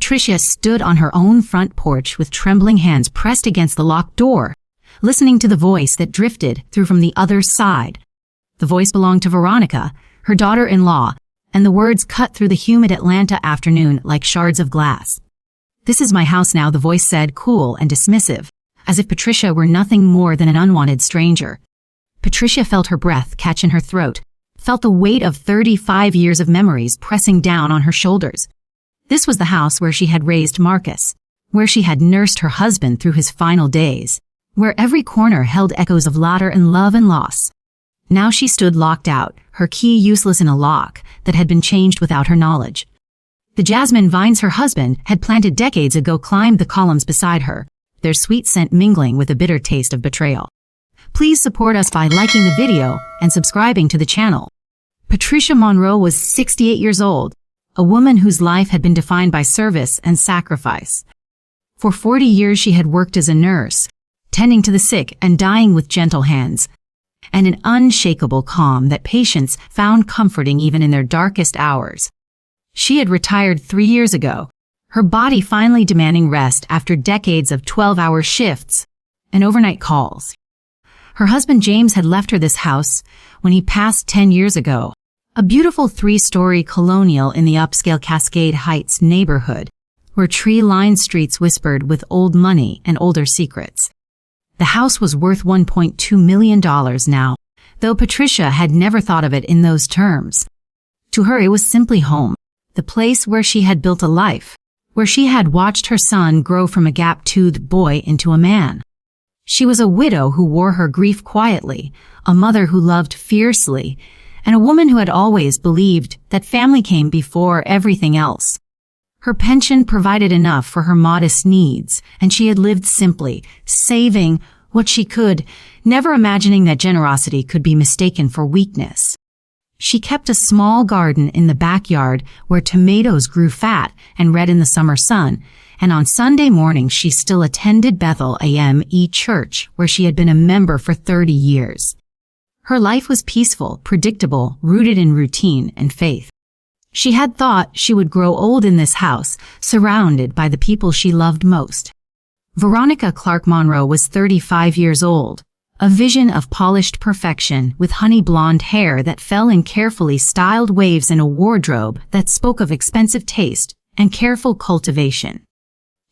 Patricia stood on her own front porch with trembling hands pressed against the locked door, listening to the voice that drifted through from the other side. The voice belonged to Veronica, her daughter-in-law, and the words cut through the humid Atlanta afternoon like shards of glass. "This is my house now," the voice said, cool and dismissive, as if Patricia were nothing more than an unwanted stranger. Patricia felt her breath catch in her throat, felt the weight of 35 years of memories pressing down on her shoulders. This was the house where she had raised Marcus, where she had nursed her husband through his final days, where every corner held echoes of laughter and love and loss. Now she stood locked out, her key useless in a lock that had been changed without her knowledge. The jasmine vines her husband had planted decades ago climbed the columns beside her, their sweet scent mingling with a bitter taste of betrayal. Please support us by liking the video and subscribing to the channel. Patricia Monroe was 68 years old, a woman whose life had been defined by service and sacrifice. For 40 years she had worked as a nurse, tending to the sick and dying with gentle hands, and an unshakable calm that patients found comforting even in their darkest hours. She had retired 3 years ago, her body finally demanding rest after decades of 12-hour shifts and overnight calls. Her husband James had left her this house when he passed 10 years ago, a beautiful 3-story colonial in the upscale Cascade Heights neighborhood, where tree-lined streets whispered with old money and older secrets. The house was worth $1.2 million now, though Patricia had never thought of it in those terms. To her it was simply home, the place where she had built a life, where she had watched her son grow from a gap-toothed boy into a man. She was a widow who wore her grief quietly, a mother who loved fiercely, and a woman who had always believed that family came before everything else. Her pension provided enough for her modest needs, and she had lived simply, saving what she could, never imagining that generosity could be mistaken for weakness. She kept a small garden in the backyard where tomatoes grew fat and red in the summer sun, and on Sunday mornings she still attended Bethel AME Church, where she had been a member for 30 years. Her life was peaceful, predictable, rooted in routine and faith. She had thought she would grow old in this house, surrounded by the people she loved most. Veronica Clark Monroe was 35 years old, a vision of polished perfection with honey blonde hair that fell in carefully styled waves and a wardrobe that spoke of expensive taste and careful cultivation.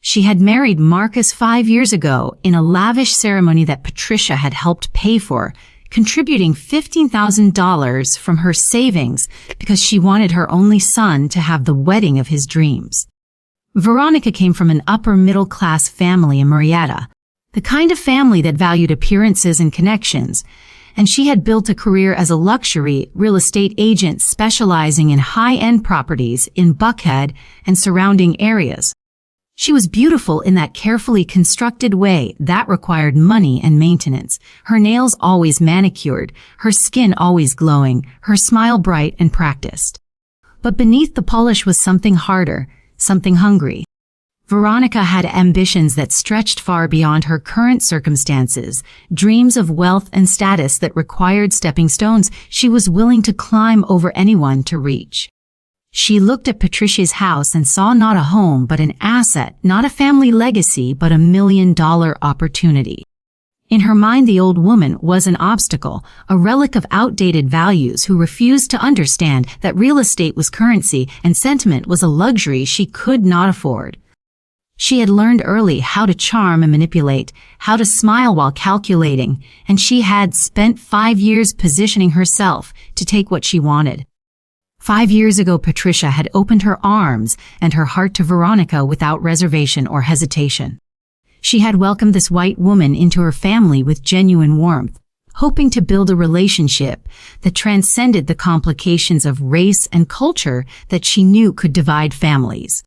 She had married Marcus 5 years ago in a lavish ceremony that Patricia had helped pay for, contributing $15,000 from her savings because she wanted her only son to have the wedding of his dreams. Veronica came from an upper-middle-class family in Marietta, the kind of family that valued appearances and connections, and she had built a career as a luxury real estate agent specializing in high-end properties in Buckhead and surrounding areas. She was beautiful in that carefully constructed way that required money and maintenance, her nails always manicured, her skin always glowing, her smile bright and practiced. But beneath the polish was something harder, something hungry. Veronica had ambitions that stretched far beyond her current circumstances, dreams of wealth and status that required stepping stones she was willing to climb over anyone to reach. She looked at Patricia's house and saw not a home but an asset, not a family legacy but $1 million opportunity. In her mind, the old woman was an obstacle, a relic of outdated values who refused to understand that real estate was currency and sentiment was a luxury she could not afford. She had learned early how to charm and manipulate, how to smile while calculating, and she had spent 5 years positioning herself to take what she wanted. 5 years ago, Patricia had opened her arms and her heart to Veronica without reservation or hesitation. She had welcomed this white woman into her family with genuine warmth, hoping to build a relationship that transcended the complications of race and culture that she knew could divide families.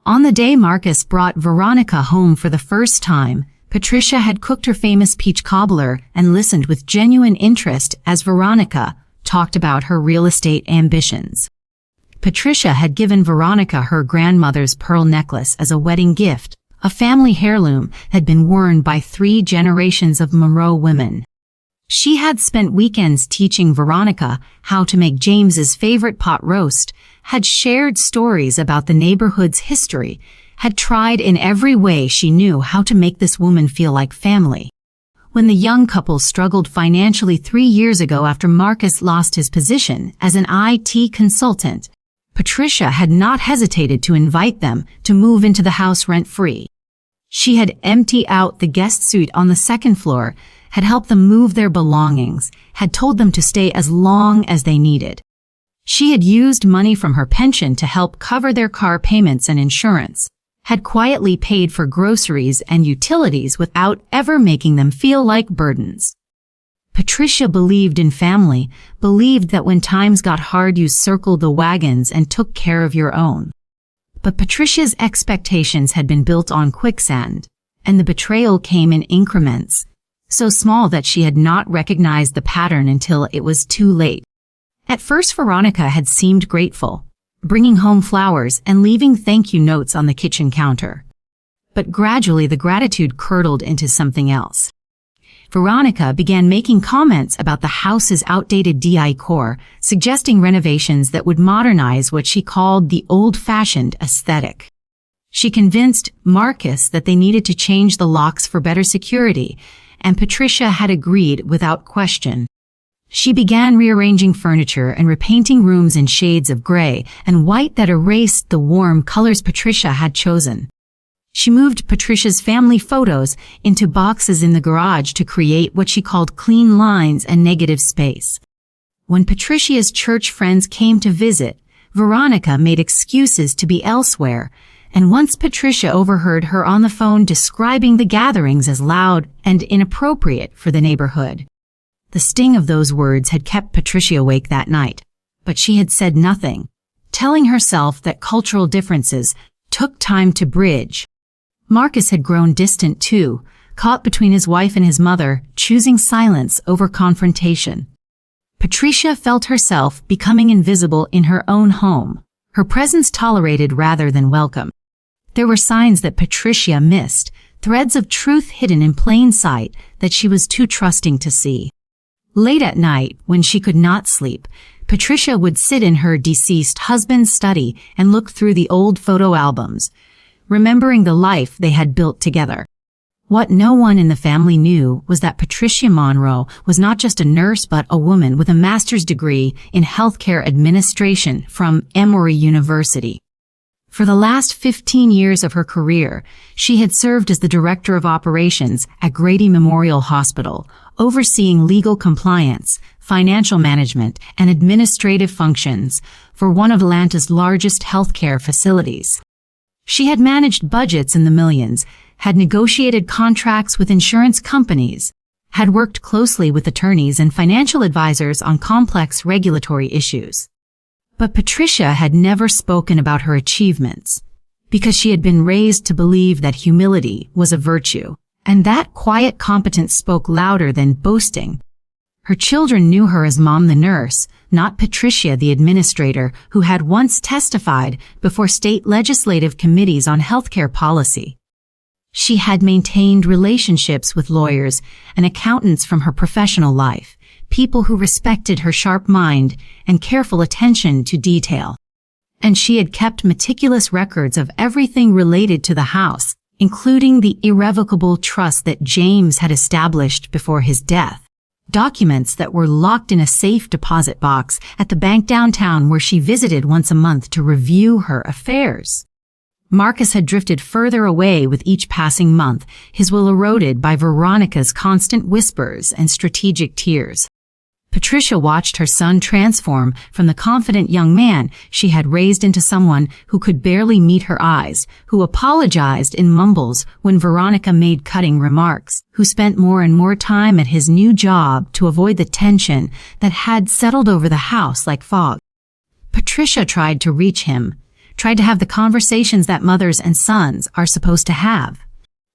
On the day Marcus brought Veronica home for the first time, Patricia had cooked her famous peach cobbler and listened with genuine interest as Veronica talked about her real estate ambitions. Patricia had given Veronica her grandmother's pearl necklace as a wedding gift, a family heirloom that had been worn by 3 generations of Monroe women. She had spent weekends teaching Veronica how to make James's favorite pot roast, had shared stories about the neighborhood's history, had tried in every way she knew how to make this woman feel like family. When the young couple struggled financially 3 years ago after Marcus lost his position as an IT consultant, Patricia had not hesitated to invite them to move into the house rent-free. She had emptied out the guest suite on the second floor, had helped them move their belongings, had told them to stay as long as they needed. She had used money from her pension to help cover their car payments and insurance, had quietly paid for groceries and utilities without ever making them feel like burdens. Patricia believed in family, believed that when times got hard you circled the wagons and took care of your own. But Patricia's expectations had been built on quicksand, and the betrayal came in increments, so small that she had not recognized the pattern until it was too late. At first Veronica had seemed grateful, bringing home flowers and leaving thank you notes on the kitchen counter. But gradually the gratitude curdled into something else. Veronica began making comments about the house's outdated decor, suggesting renovations that would modernize what she called the old-fashioned aesthetic. She convinced Marcus that they needed to change the locks for better security, and Patricia had agreed without question. She began rearranging furniture and repainting rooms in shades of gray and white that erased the warm colors Patricia had chosen. She moved Patricia's family photos into boxes in the garage to create what she called clean lines and negative space. When Patricia's church friends came to visit, Veronica made excuses to be elsewhere, and once Patricia overheard her on the phone describing the gatherings as loud and inappropriate for the neighborhood. The sting of those words had kept Patricia awake that night, but she had said nothing, telling herself that cultural differences took time to bridge. Marcus had grown distant too, caught between his wife and his mother, choosing silence over confrontation. Patricia felt herself becoming invisible in her own home, her presence tolerated rather than welcome. There were signs that Patricia missed, threads of truth hidden in plain sight that she was too trusting to see. Late at night, when she could not sleep, Patricia would sit in her deceased husband's study and look through the old photo albums, remembering the life they had built together. What no one in the family knew was that Patricia Monroe was not just a nurse but a woman with a master's degree in healthcare administration from Emory University. For the last 15 years of her career, she had served as the director of operations at Grady Memorial Hospital, overseeing legal compliance, financial management, and administrative functions for one of Atlanta's largest healthcare facilities. She had managed budgets in the millions, had negotiated contracts with insurance companies, had worked closely with attorneys and financial advisors on complex regulatory issues. But Patricia had never spoken about her achievements, because she had been raised to believe that humility was a virtue, and that quiet competence spoke louder than boasting. Her children knew her as Mom the nurse, not Patricia the administrator who had once testified before state legislative committees on healthcare policy. She had maintained relationships with lawyers and accountants from her professional life, people who respected her sharp mind and careful attention to detail. And she had kept meticulous records of everything related to the house, including the irrevocable trust that James had established before his death. Documents that were locked in a safe deposit box at the bank downtown where she visited once a month to review her affairs. Marcus had drifted further away with each passing month, his will eroded by Veronica's constant whispers and strategic tears. Patricia watched her son transform from the confident young man she had raised into someone who could barely meet her eyes, who apologized in mumbles when Veronica made cutting remarks, who spent more and more time at his new job to avoid the tension that had settled over the house like fog. Patricia tried to reach him, tried to have the conversations that mothers and sons are supposed to have.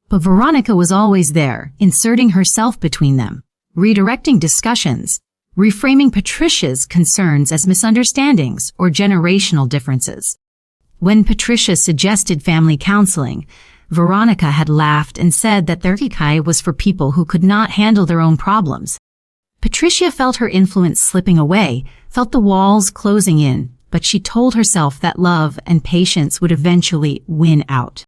But Veronica was always there, inserting herself between them, redirecting discussions, reframing Patricia's concerns as misunderstandings or generational differences. When Patricia suggested family counseling, Veronica had laughed and said that therapy was for people who could not handle their own problems. Patricia felt her influence slipping away, felt the walls closing in, but she told herself that love and patience would eventually win out.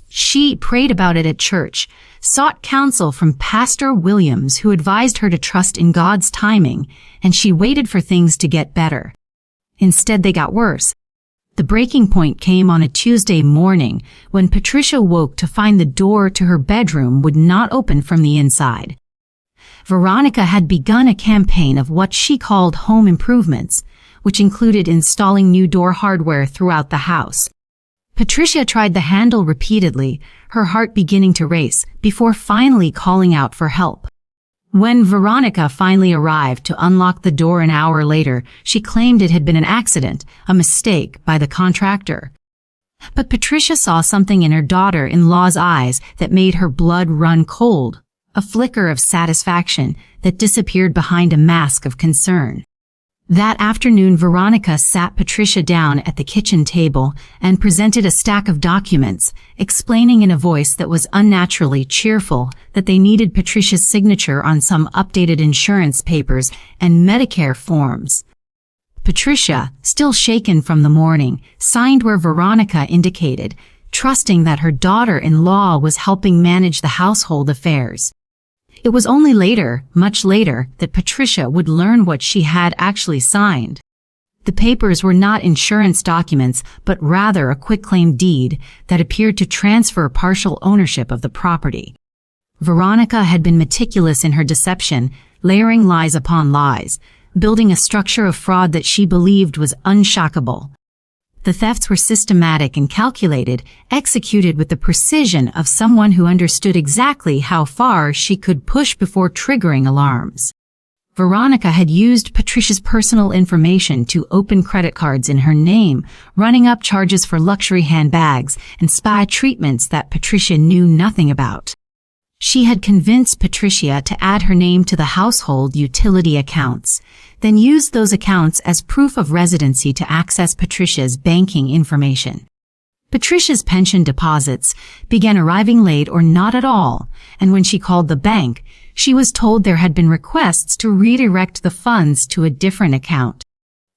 She prayed about it at church, sought counsel from Pastor Williams, who advised her to trust in God's timing, and she waited for things to get better. Instead, they got worse. The breaking point came on a Tuesday morning when Patricia woke to find the door to her bedroom would not open from the inside. Veronica had begun a campaign of what she called home improvements, which included installing new door hardware throughout the house. Patricia tried the handle repeatedly, her heart beginning to race, before finally calling out for help. When Veronica finally arrived to unlock the door an hour later, she claimed it had been an accident, a mistake by the contractor. But Patricia saw something in her daughter-in-law's eyes that made her blood run cold, a flicker of satisfaction that disappeared behind a mask of concern. That afternoon, Veronica sat Patricia down at the kitchen table and presented a stack of documents, explaining in a voice that was unnaturally cheerful that they needed Patricia's signature on some updated insurance papers and Medicare forms. Patricia, still shaken from the morning, signed where Veronica indicated, trusting that her daughter-in-law was helping manage the household affairs. It was only later, much later, that Patricia would learn what she had actually signed. The papers were not insurance documents, but rather a quitclaim deed that appeared to transfer partial ownership of the property. Veronica had been meticulous in her deception, layering lies upon lies, building a structure of fraud that she believed was unshockable. The thefts were systematic and calculated, executed with the precision of someone who understood exactly how far she could push before triggering alarms. Veronica had used Patricia's personal information to open credit cards in her name, running up charges for luxury handbags and spa treatments that Patricia knew nothing about. She had convinced Patricia to add her name to the household utility accounts, then used those accounts as proof of residency to access Patricia's banking information. Patricia's pension deposits began arriving late or not at all, and when she called the bank, she was told there had been requests to redirect the funds to a different account.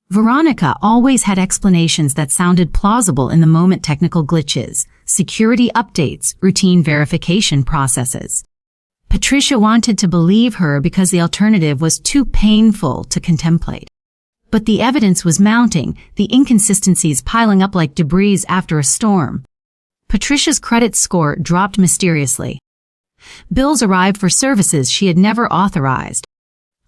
Veronica always had explanations that sounded plausible in the moment: technical glitches, security updates, routine verification processes. Patricia wanted to believe her because the alternative was too painful to contemplate. But the evidence was mounting, the inconsistencies piling up like debris after a storm. Patricia's credit score dropped mysteriously. Bills arrived for services she had never authorized.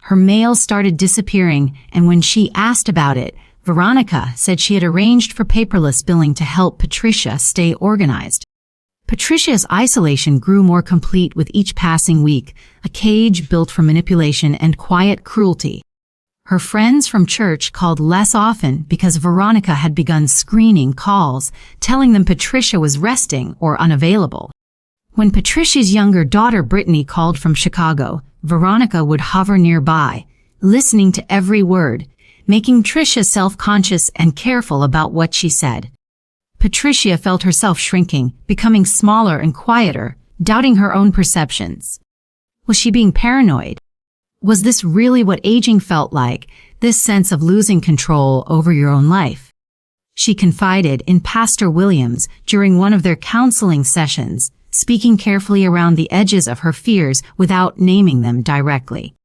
Her mail started disappearing, and when she asked about it, Veronica said she had arranged for paperless billing to help Patricia stay organized. Patricia's isolation grew more complete with each passing week, a cage built for manipulation and quiet cruelty. Her friends from church called less often because Veronica had begun screening calls, telling them Patricia was resting or unavailable. When Patricia's younger daughter Brittany called from Chicago, Veronica would hover nearby, listening to every word, making Patricia self-conscious and careful about what she said. Patricia felt herself shrinking, becoming smaller and quieter, doubting her own perceptions. Was she being paranoid? Was this really what aging felt like, this sense of losing control over your own life? She confided in Pastor Williams during one of their counseling sessions, speaking carefully around the edges of her fears without naming them directly.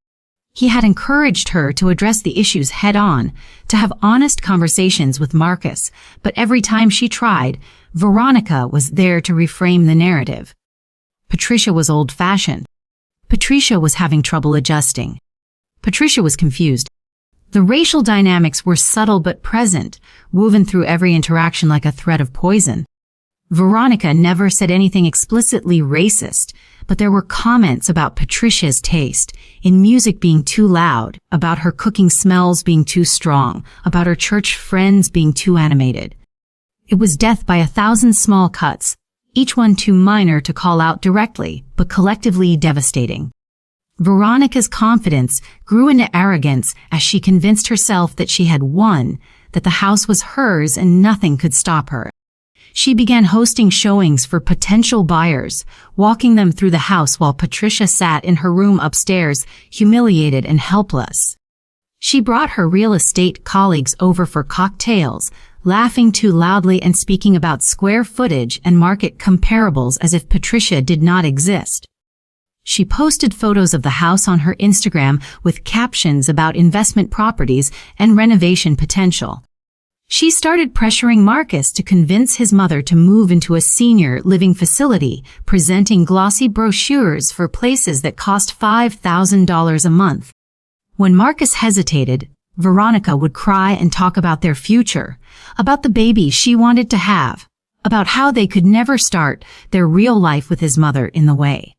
He had encouraged her to address the issues head-on, to have honest conversations with Marcus, but every time she tried, Veronica was there to reframe the narrative. Patricia was old-fashioned. Patricia was having trouble adjusting. Patricia was confused. The racial dynamics were subtle but present, woven through every interaction like a thread of poison. Veronica never said anything explicitly racist, but there were comments about Patricia's taste, in music being too loud, about her cooking smells being too strong, about her church friends being too animated. It was death by 1,000 small cuts, each one too minor to call out directly, but collectively devastating. Veronica's confidence grew into arrogance as she convinced herself that she had won, that the house was hers and nothing could stop her. She began hosting showings for potential buyers, walking them through the house while Patricia sat in her room upstairs, humiliated and helpless. She brought her real estate colleagues over for cocktails, laughing too loudly and speaking about square footage and market comparables as if Patricia did not exist. She posted photos of the house on her Instagram with captions about investment properties and renovation potential. She started pressuring Marcus to convince his mother to move into a senior living facility, presenting glossy brochures for places that cost $5,000 a month. When Marcus hesitated, Veronica would cry and talk about their future, about the baby she wanted to have, about how they could never start their real life with his mother in the way.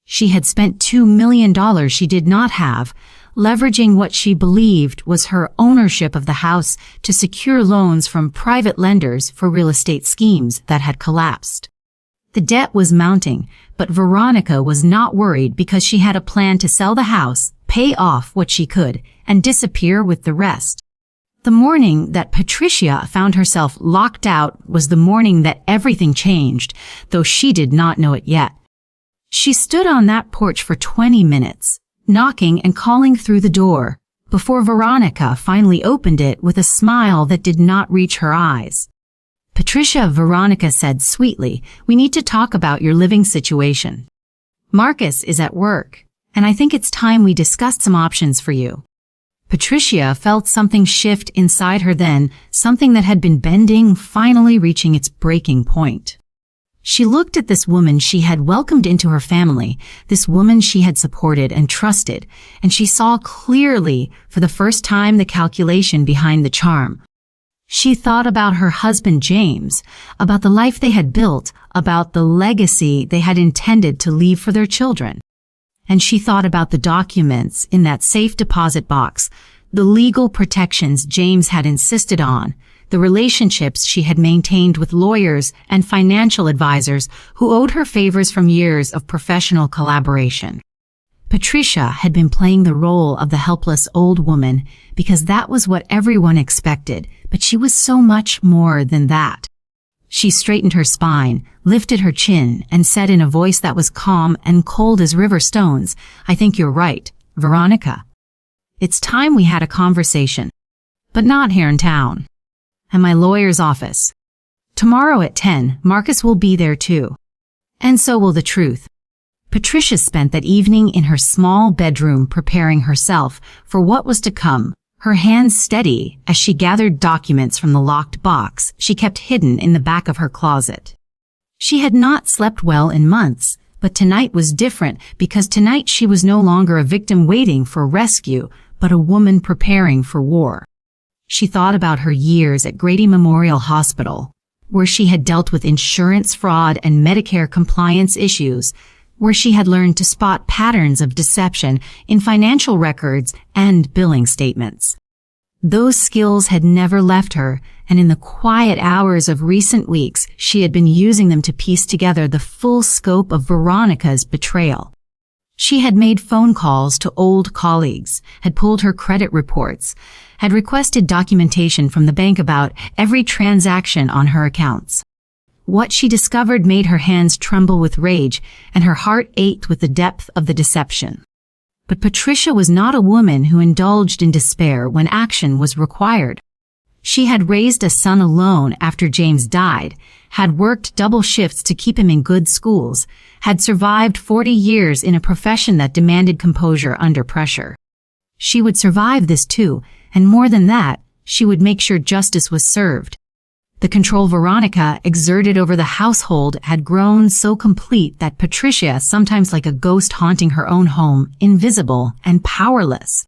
She had spent $2 million she did not have, leveraging what she believed was her ownership of the house to secure loans from private lenders for real estate schemes that had collapsed. The debt was mounting, but Veronica was not worried because she had a plan to sell the house, pay off what she could, and disappear with the rest. The morning that Patricia found herself locked out was the morning that everything changed, though she did not know it yet. She stood on that porch for 20 minutes, knocking and calling through the door, before Veronica finally opened it with a smile that did not reach her eyes. "Patricia," Veronica said sweetly, "we need to talk about your living situation. Marcus is at work, and I think it's time we discussed some options for you." Patricia felt something shift inside her then, something that had been bending, finally reaching its breaking point. She looked at this woman she had welcomed into her family, this woman she had supported and trusted, and she saw clearly for the first time the calculation behind the charm. She thought about her husband James, about the life they had built, about the legacy they had intended to leave for their children. And she thought about the documents in that safe deposit box, the legal protections James had insisted on, the relationships she had maintained with lawyers and financial advisors who owed her favors from years of professional collaboration. Patricia had been playing the role of the helpless old woman because that was what everyone expected, but she was so much more than that. She straightened her spine, lifted her chin, and said in a voice that was calm and cold as river stones, "I think you're right, Veronica. It's time we had a conversation. But not here in town. At my lawyer's office. Tomorrow at 10, Marcus will be there too. And so will the truth." Patricia spent that evening in her small bedroom preparing herself for what was to come, her hands steady as she gathered documents from the locked box she kept hidden in the back of her closet. She had not slept well in months, but tonight was different because tonight she was no longer a victim waiting for rescue, but a woman preparing for war. She thought about her years at Grady Memorial Hospital, where she had dealt with insurance fraud and Medicare compliance issues, where she had learned to spot patterns of deception in financial records and billing statements. Those skills had never left her, and in the quiet hours of recent weeks, she had been using them to piece together the full scope of Veronica's betrayal. She had made phone calls to old colleagues, had pulled her credit reports, had requested documentation from the bank about every transaction on her accounts. What she discovered made her hands tremble with rage, and her heart ached with the depth of the deception. But Patricia was not a woman who indulged in despair when action was required. She had raised a son alone after James died, had worked double shifts to keep him in good schools, had survived 40 years in a profession that demanded composure under pressure. She would survive this too, and more than that, she would make sure justice was served. The control Veronica exerted over the household had grown so complete that Patricia, sometimes like a ghost haunting her own home, invisible and powerless.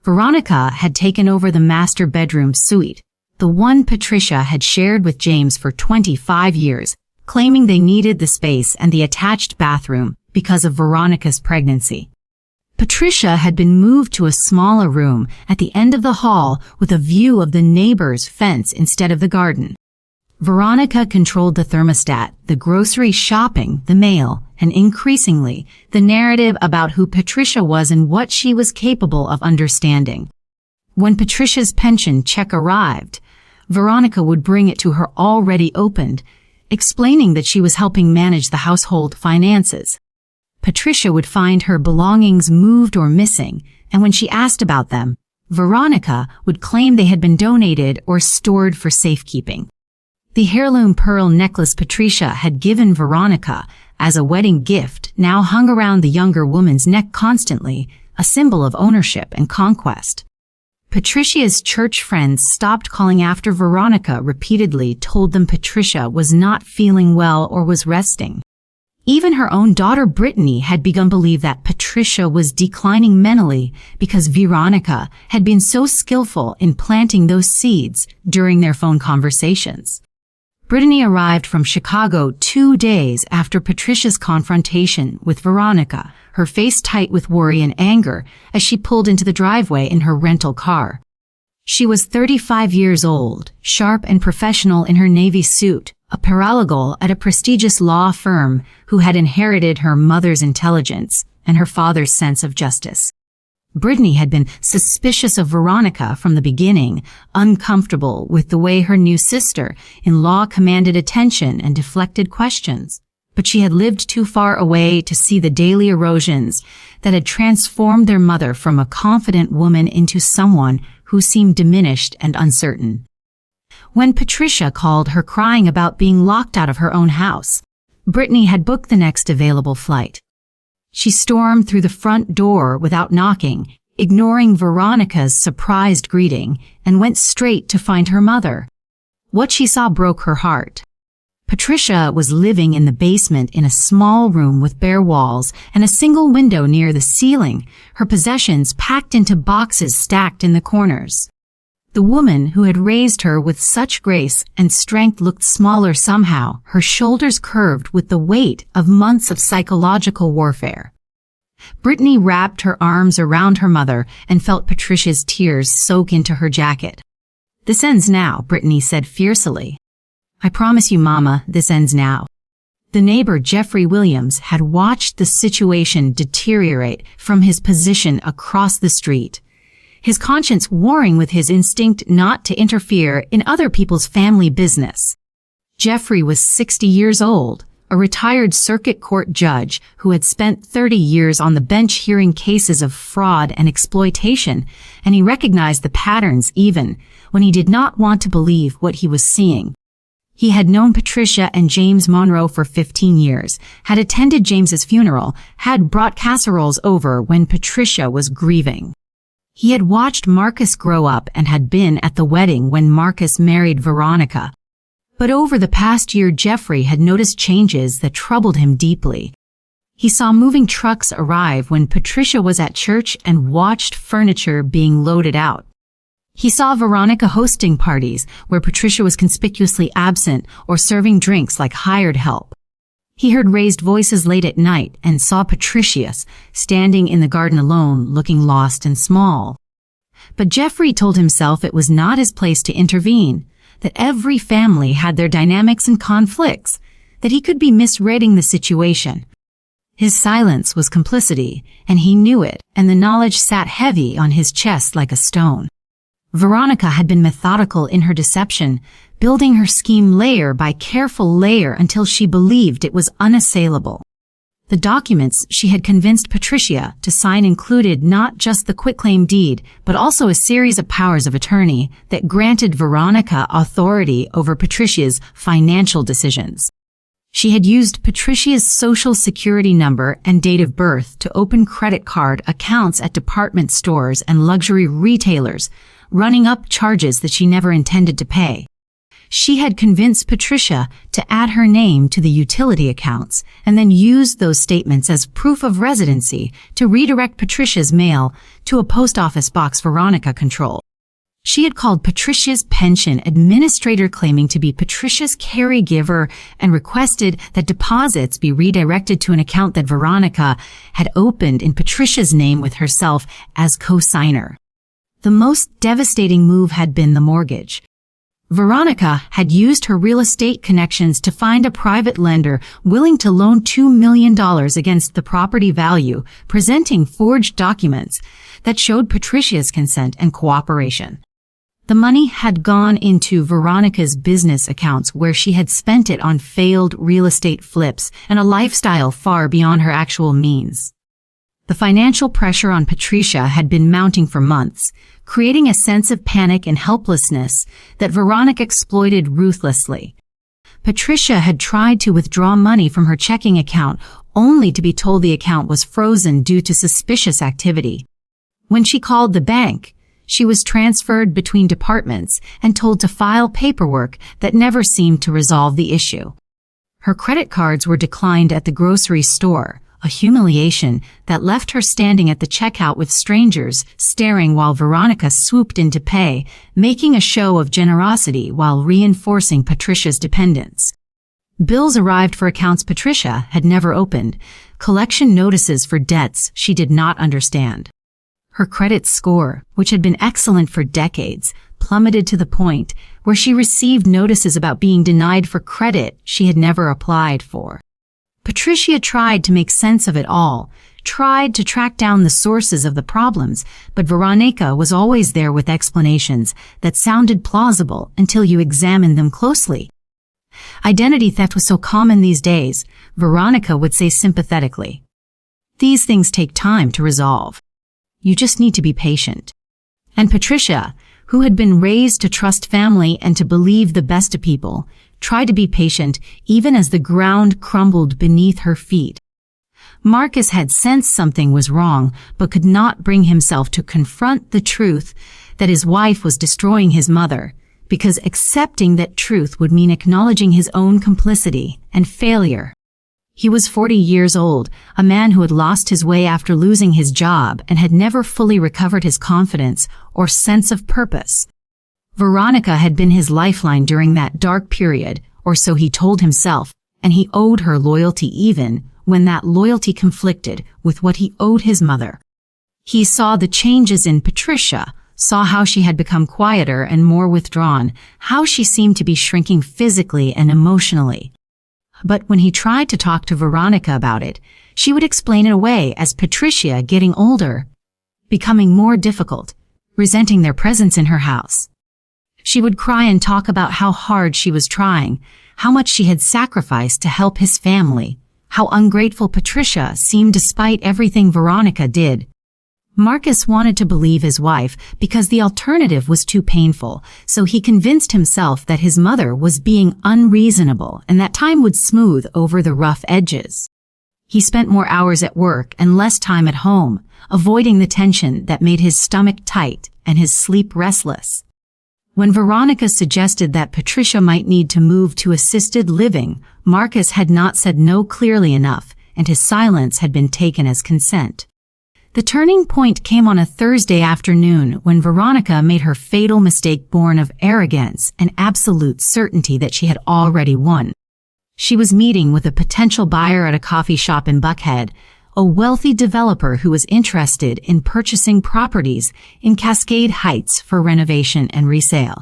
Veronica had taken over the master bedroom suite, the one Patricia had shared with James for 25 years, claiming they needed the space and the attached bathroom because of Veronica's pregnancy. Patricia had been moved to a smaller room at the end of the hall with a view of the neighbor's fence instead of the garden. Veronica controlled the thermostat, the grocery shopping, the mail, and increasingly, the narrative about who Patricia was and what she was capable of understanding. When Patricia's pension check arrived, Veronica would bring it to her already opened, explaining that she was helping manage the household finances. Patricia would find her belongings moved or missing, and when she asked about them, Veronica would claim they had been donated or stored for safekeeping. The heirloom pearl necklace Patricia had given Veronica as a wedding gift now hung around the younger woman's neck constantly, a symbol of ownership and conquest. Patricia's church friends stopped calling after Veronica repeatedly told them Patricia was not feeling well or was resting. Even her own daughter Brittany had begun to believe that Patricia was declining mentally because Veronica had been so skillful in planting those seeds during their phone conversations. Brittany arrived from Chicago 2 days after Patricia's confrontation with Veronica, her face tight with worry and anger as she pulled into the driveway in her rental car. She was 35 years old, sharp and professional in her navy suit, a paralegal at a prestigious law firm who had inherited her mother's intelligence and her father's sense of justice. Brittany had been suspicious of Veronica from the beginning, uncomfortable with the way her new sister-in-law commanded attention and deflected questions. But she had lived too far away to see the daily erosions that had transformed their mother from a confident woman into someone who seemed diminished and uncertain. When Patricia called her crying about being locked out of her own house, Brittany had booked the next available flight. She stormed through the front door without knocking, ignoring Veronica's surprised greeting, and went straight to find her mother. What she saw broke her heart. Patricia was living in the basement in a small room with bare walls and a single window near the ceiling, her possessions packed into boxes stacked in the corners. The woman who had raised her with such grace and strength looked smaller somehow, her shoulders curved with the weight of months of psychological warfare. Brittany wrapped her arms around her mother and felt Patricia's tears soak into her jacket. "This ends now," Brittany said fiercely. "I promise you, Mama, this ends now." The neighbor, Jeffrey Williams, had watched the situation deteriorate from his position across the street, his conscience warring with his instinct not to interfere in other people's family business. Jeffrey was 60 years old, a retired circuit court judge who had spent 30 years on the bench hearing cases of fraud and exploitation, and he recognized the patterns even when he did not want to believe what he was seeing. He had known Patricia and James Monroe for 15 years, had attended James's funeral, had brought casseroles over when Patricia was grieving. He had watched Marcus grow up and had been at the wedding when Marcus married Veronica. But over the past year, Jeffrey had noticed changes that troubled him deeply. He saw moving trucks arrive when Patricia was at church and watched furniture being loaded out. He saw Veronica hosting parties where Patricia was conspicuously absent or serving drinks like hired help. He heard raised voices late at night and saw Patricia standing in the garden alone, looking lost and small. But Jeffrey told himself it was not his place to intervene, that every family had their dynamics and conflicts, that he could be misreading the situation. His silence was complicity, and he knew it, and the knowledge sat heavy on his chest like a stone. Veronica had been methodical in her deception, building her scheme layer by careful layer until she believed it was unassailable. The documents she had convinced Patricia to sign included not just the quitclaim deed, but also a series of powers of attorney that granted Veronica authority over Patricia's financial decisions. She had used Patricia's social security number and date of birth to open credit card accounts at department stores and luxury retailers, running up charges that she never intended to pay. She had convinced Patricia to add her name to the utility accounts and then used those statements as proof of residency to redirect Patricia's mail to a post office box Veronica controlled. She had called Patricia's pension administrator claiming to be Patricia's caregiver and requested that deposits be redirected to an account that Veronica had opened in Patricia's name with herself as co-signer. The most devastating move had been the mortgage. Veronica had used her real estate connections to find a private lender willing to loan $2 million against the property value, presenting forged documents that showed Patricia's consent and cooperation. The money had gone into Veronica's business accounts where she had spent it on failed real estate flips and a lifestyle far beyond her actual means. The financial pressure on Patricia had been mounting for months, creating a sense of panic and helplessness that Veronica exploited ruthlessly. Patricia had tried to withdraw money from her checking account only to be told the account was frozen due to suspicious activity. When she called the bank, she was transferred between departments and told to file paperwork that never seemed to resolve the issue. Her credit cards were declined at the grocery store, a humiliation that left her standing at the checkout with strangers staring while Veronica swooped in to pay, making a show of generosity while reinforcing Patricia's dependence. Bills arrived for accounts Patricia had never opened, collection notices for debts she did not understand. Her credit score, which had been excellent for decades, plummeted to the point where she received notices about being denied for credit she had never applied for. Patricia tried to make sense of it all, tried to track down the sources of the problems, but Veronica was always there with explanations that sounded plausible until you examined them closely. Identity theft was so common these days, Veronica would say sympathetically. These things take time to resolve. You just need to be patient. And Patricia, who had been raised to trust family and to believe the best of people, tried to be patient even as the ground crumbled beneath her feet. Marcus had sensed something was wrong, but could not bring himself to confront the truth that his wife was destroying his mother, because accepting that truth would mean acknowledging his own complicity and failure. He was 40 years old, a man who had lost his way after losing his job and had never fully recovered his confidence or sense of purpose. Veronica had been his lifeline during that dark period, or so he told himself, and he owed her loyalty even when that loyalty conflicted with what he owed his mother. He saw the changes in Patricia, saw how she had become quieter and more withdrawn, how she seemed to be shrinking physically and emotionally. But when he tried to talk to Veronica about it, she would explain it away as Patricia getting older, becoming more difficult, resenting their presence in her house. She would cry and talk about how hard she was trying, how much she had sacrificed to help his family, how ungrateful Patricia seemed despite everything Veronica did. Marcus wanted to believe his wife because the alternative was too painful, so he convinced himself that his mother was being unreasonable and that time would smooth over the rough edges. He spent more hours at work and less time at home, avoiding the tension that made his stomach tight and his sleep restless. When Veronica suggested that Patricia might need to move to assisted living, Marcus had not said no clearly enough, and his silence had been taken as consent. The turning point came on a Thursday afternoon when Veronica made her fatal mistake born of arrogance and absolute certainty that she had already won. She was meeting with a potential buyer at a coffee shop in Buckhead, a wealthy developer who was interested in purchasing properties in Cascade Heights for renovation and resale.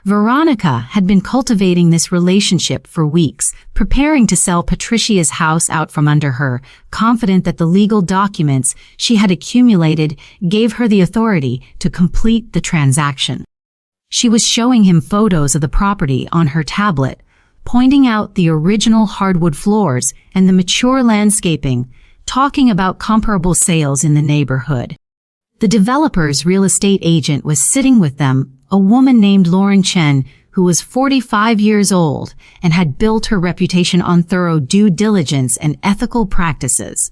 Veronica had been cultivating this relationship for weeks, preparing to sell Patricia's house out from under her, confident that the legal documents she had accumulated gave her the authority to complete the transaction. She was showing him photos of the property on her tablet, pointing out the original hardwood floors and the mature landscaping, talking about comparable sales in the neighborhood. The developer's real estate agent was sitting with them, a woman named Lauren Chen, who was 45 years old and had built her reputation on thorough due diligence and ethical practices.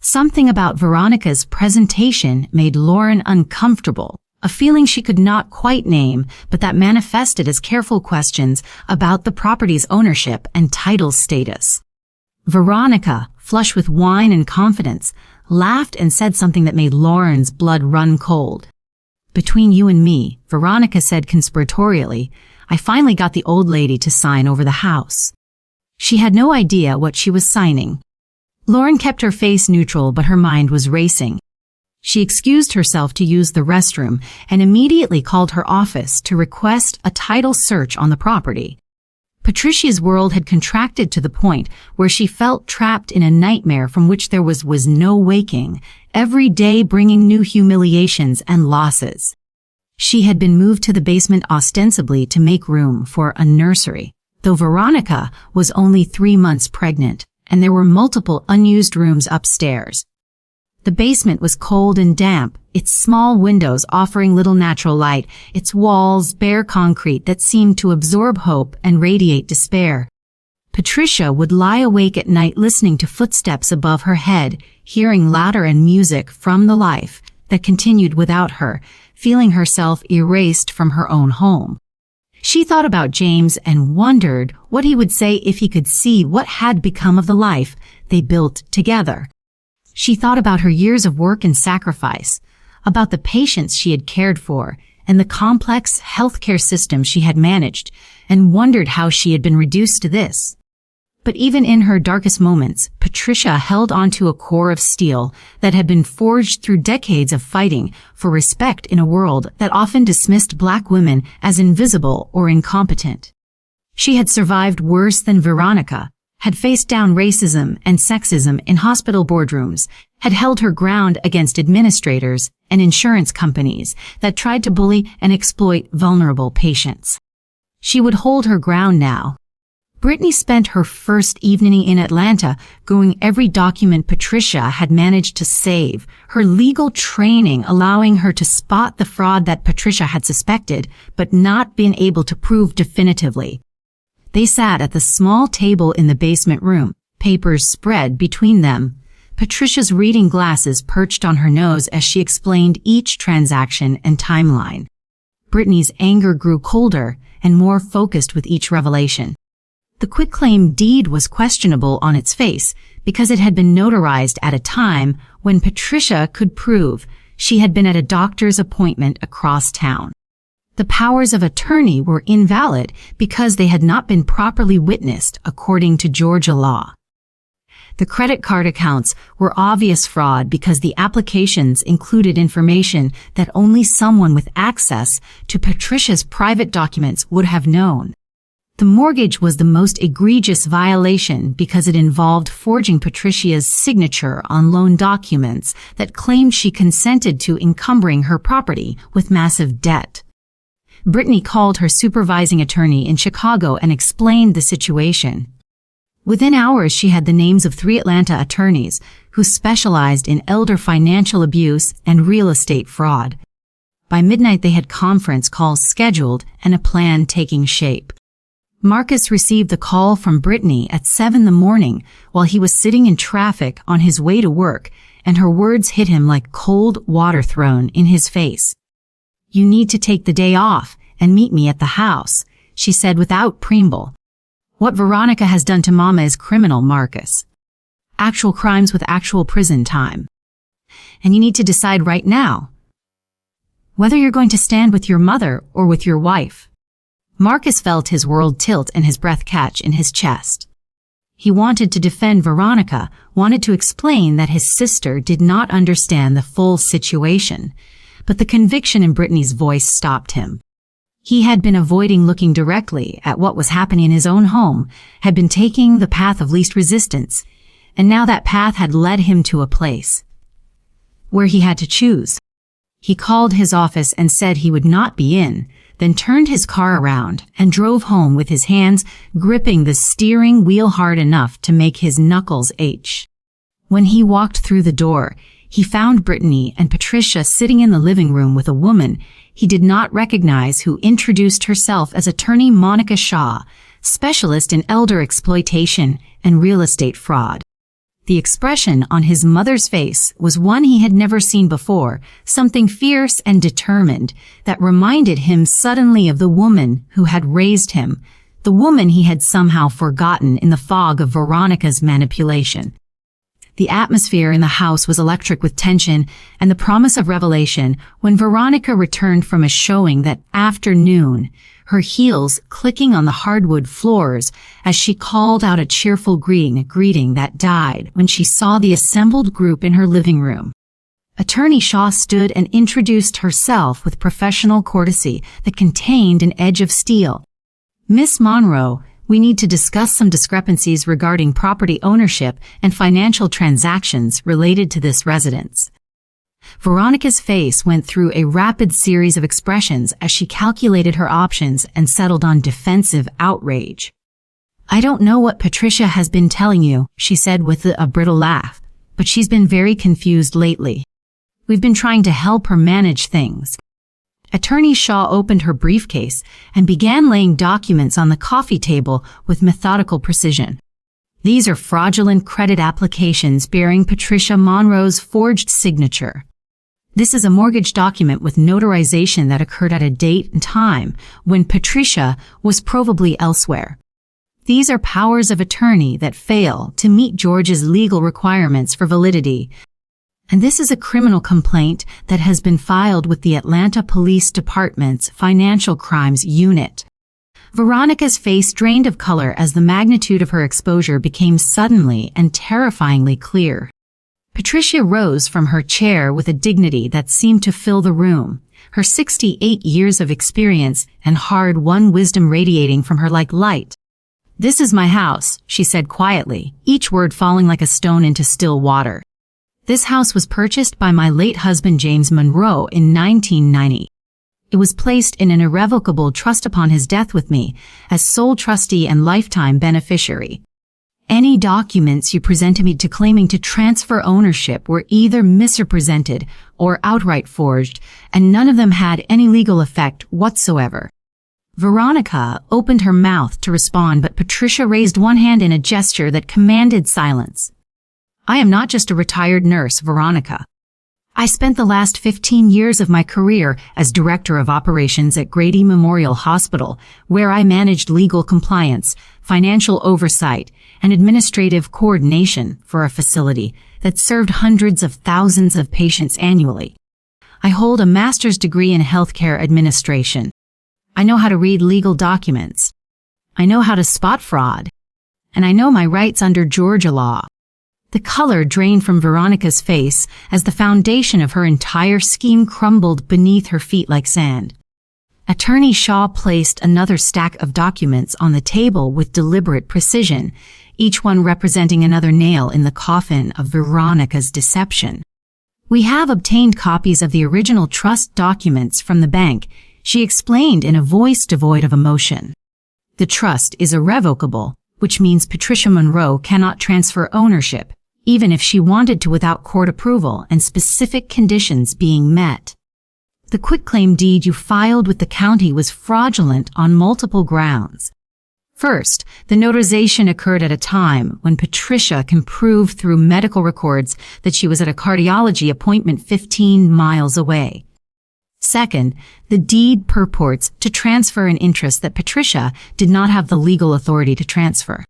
Something about Veronica's presentation made Lauren uncomfortable, a feeling she could not quite name, but that manifested as careful questions about the property's ownership and title status. Veronica, flush with wine and confidence, laughed and said something that made Lauren's blood run cold. "Between you and me," Veronica said conspiratorially, "I finally got the old lady to sign over the house." She had no idea what she was signing. Lauren kept her face neutral, but her mind was racing. She excused herself to use the restroom and immediately called her office to request a title search on the property. Patricia's world had contracted to the point where she felt trapped in a nightmare from which there was no waking, every day bringing new humiliations and losses. She had been moved to the basement ostensibly to make room for a nursery, though Veronica was only 3 months pregnant, and there were multiple unused rooms upstairs. The basement was cold and damp, its small windows offering little natural light, its walls bare concrete that seemed to absorb hope and radiate despair. Patricia would lie awake at night listening to footsteps above her head, hearing laughter and music from the life that continued without her, feeling herself erased from her own home. She thought about James and wondered what he would say if he could see what had become of the life they built together. She thought about her years of work and sacrifice, about the patients she had cared for, and the complex healthcare system she had managed, and wondered how she had been reduced to this. But even in her darkest moments, Patricia held onto a core of steel that had been forged through decades of fighting for respect in a world that often dismissed Black women as invisible or incompetent. She had survived worse than Veronica, had faced down racism and sexism in hospital boardrooms, had held her ground against administrators and insurance companies that tried to bully and exploit vulnerable patients. She would hold her ground now. Brittany spent her first evening in Atlanta going every document Patricia had managed to save, her legal training allowing her to spot the fraud that Patricia had suspected but not been able to prove definitively. They sat at the small table in the basement room, papers spread between them. Patricia's reading glasses perched on her nose as she explained each transaction and timeline. Brittany's anger grew colder and more focused with each revelation. The quitclaim deed was questionable on its face because it had been notarized at a time when Patricia could prove she had been at a doctor's appointment across town. The powers of attorney were invalid because they had not been properly witnessed according to Georgia law. The credit card accounts were obvious fraud because the applications included information that only someone with access to Patricia's private documents would have known. The mortgage was the most egregious violation because it involved forging Patricia's signature on loan documents that claimed she consented to encumbering her property with massive debt. Brittany called her supervising attorney in Chicago and explained the situation. Within hours, she had the names of 3 Atlanta attorneys who specialized in elder financial abuse and real estate fraud. By midnight, they had conference calls scheduled and a plan taking shape. Marcus received the call from Brittany at 7 a.m. while he was sitting in traffic on his way to work, and her words hit him like cold water thrown in his face. "You need to take the day off and meet me at the house," she said without preamble. "What Veronica has done to Mama is criminal, Marcus. Actual crimes with actual prison time. And you need to decide right now whether you're going to stand with your mother or with your wife." Marcus felt his world tilt and his breath catch in his chest. He wanted to defend Veronica, wanted to explain that his sister did not understand the full situation, but the conviction in Brittany's voice stopped him. He had been avoiding looking directly at what was happening in his own home, had been taking the path of least resistance, and now that path had led him to a place where he had to choose. He called his office and said he would not be in, then turned his car around and drove home with his hands gripping the steering wheel hard enough to make his knuckles ache. When he walked through the door, he found Brittany and Patricia sitting in the living room with a woman he did not recognize who introduced herself as attorney Monica Shaw, specialist in elder exploitation and real estate fraud. The expression on his mother's face was one he had never seen before, something fierce and determined that reminded him suddenly of the woman who had raised him, the woman he had somehow forgotten in the fog of Veronica's manipulation. The atmosphere in the house was electric with tension and the promise of revelation when Veronica returned from a showing that afternoon, her heels clicking on the hardwood floors as she called out a cheerful greeting, a greeting that died when she saw the assembled group in her living room. Attorney Shaw stood and introduced herself with professional courtesy that contained an edge of steel. "Miss Monroe, we need to discuss some discrepancies regarding property ownership and financial transactions related to this residence." Veronica's face went through a rapid series of expressions as she calculated her options and settled on defensive outrage. "I don't know what Patricia has been telling you," she said with a brittle laugh, "but she's been very confused lately. We've been trying to help her manage things." Attorney Shaw opened her briefcase and began laying documents on the coffee table with methodical precision. "These are fraudulent credit applications bearing Patricia Monroe's forged signature. This is a mortgage document with notarization that occurred at a date and time when Patricia was probably elsewhere. These are powers of attorney that fail to meet George's legal requirements for validity. And this is a criminal complaint that has been filed with the Atlanta Police Department's Financial Crimes Unit." Veronica's face drained of color as the magnitude of her exposure became suddenly and terrifyingly clear. Patricia rose from her chair with a dignity that seemed to fill the room, her 68 years of experience and hard-won wisdom radiating from her like light. "This is my house," she said quietly, each word falling like a stone into still water. "This house was purchased by my late husband James Monroe in 1990. It was placed in an irrevocable trust upon his death with me as sole trustee and lifetime beneficiary. Any documents you presented me to claiming to transfer ownership were either misrepresented or outright forged, and none of them had any legal effect whatsoever." Veronica opened her mouth to respond, but Patricia raised one hand in a gesture that commanded silence. "I am not just a retired nurse, Veronica. I spent the last 15 years of my career as Director of Operations at Grady Memorial Hospital, where I managed legal compliance, financial oversight, and administrative coordination for a facility that served hundreds of thousands of patients annually. I hold a master's degree in healthcare administration. I know how to read legal documents. I know how to spot fraud. And I know my rights under Georgia law." The color drained from Veronica's face as the foundation of her entire scheme crumbled beneath her feet like sand. Attorney Shaw placed another stack of documents on the table with deliberate precision, each one representing another nail in the coffin of Veronica's deception. "We have obtained copies of the original trust documents from the bank," she explained in a voice devoid of emotion. "The trust is irrevocable, which means Patricia Monroe cannot transfer ownership, even if she wanted to without court approval and specific conditions being met. The quitclaim deed you filed with the county was fraudulent on multiple grounds. First, the notarization occurred at a time when Patricia can prove through medical records that she was at a cardiology appointment 15 miles away. Second, the deed purports to transfer an interest that Patricia did not have the legal authority to transfer.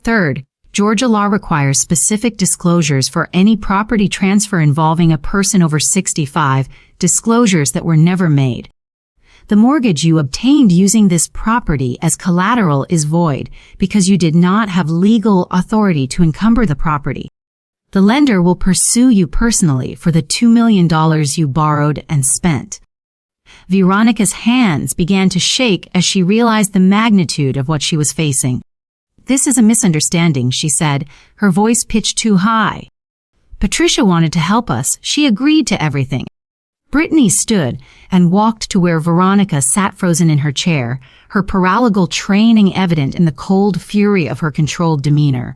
Third, Georgia law requires specific disclosures for any property transfer involving a person over 65, disclosures that were never made. The mortgage you obtained using this property as collateral is void because you did not have legal authority to encumber the property. The lender will pursue you personally for the $2 million you borrowed and spent." Veronica's hands began to shake as she realized the magnitude of what she was facing. "This is a misunderstanding," she said, her voice pitched too high. "Patricia wanted to help us. She agreed to everything." Brittany stood and walked to where Veronica sat frozen in her chair, her paralegal training evident in the cold fury of her controlled demeanor.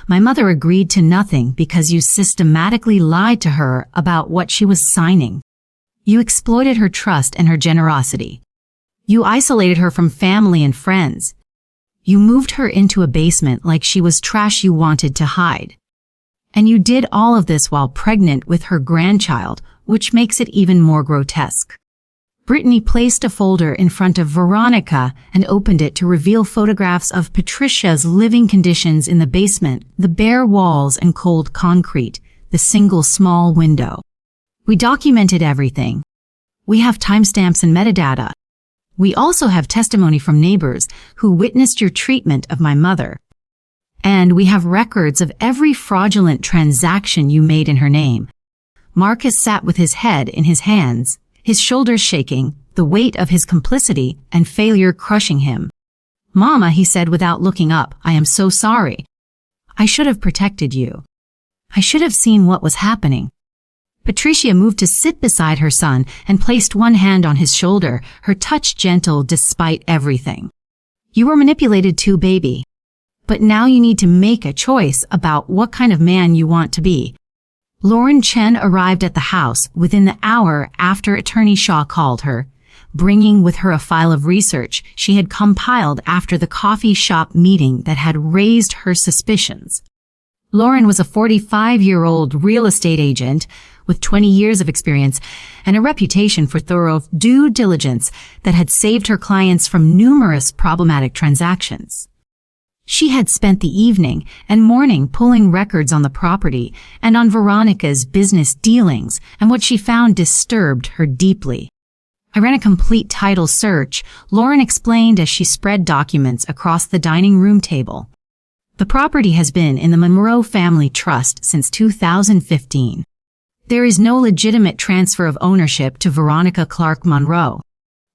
"My mother agreed to nothing because you systematically lied to her about what she was signing. You exploited her trust and her generosity. You isolated her from family and friends. You moved her into a basement like she was trash you wanted to hide. And you did all of this while pregnant with her grandchild, which makes it even more grotesque." Brittany placed a folder in front of Veronica and opened it to reveal photographs of Patricia's living conditions in the basement, the bare walls and cold concrete, the single small window. "We documented everything. We have timestamps and metadata. We also have testimony from neighbors who witnessed your treatment of my mother. And we have records of every fraudulent transaction you made in her name." Marcus sat with his head in his hands, his shoulders shaking, the weight of his complicity and failure crushing him. "Mama," he said without looking up, "I am so sorry. I should have protected you. I should have seen what was happening." Patricia moved to sit beside her son and placed one hand on his shoulder, her touch gentle despite everything. You were manipulated too, baby. But now you need to make a choice about what kind of man you want to be. Lauren Chen arrived at the house within the hour after Attorney Shaw called her, bringing with her a file of research she had compiled after the coffee shop meeting that had raised her suspicions. Lauren was a 45-year-old real estate agent with 20 years of experience and a reputation for thorough due diligence that had saved her clients from numerous problematic transactions. She had spent the evening and morning pulling records on the property and on Veronica's business dealings, and what she found disturbed her deeply. I ran a complete title search, Lauren explained as she spread documents across the dining room table. The property has been in the Monroe Family Trust since 2015. There is no legitimate transfer of ownership to Veronica Clark Monroe.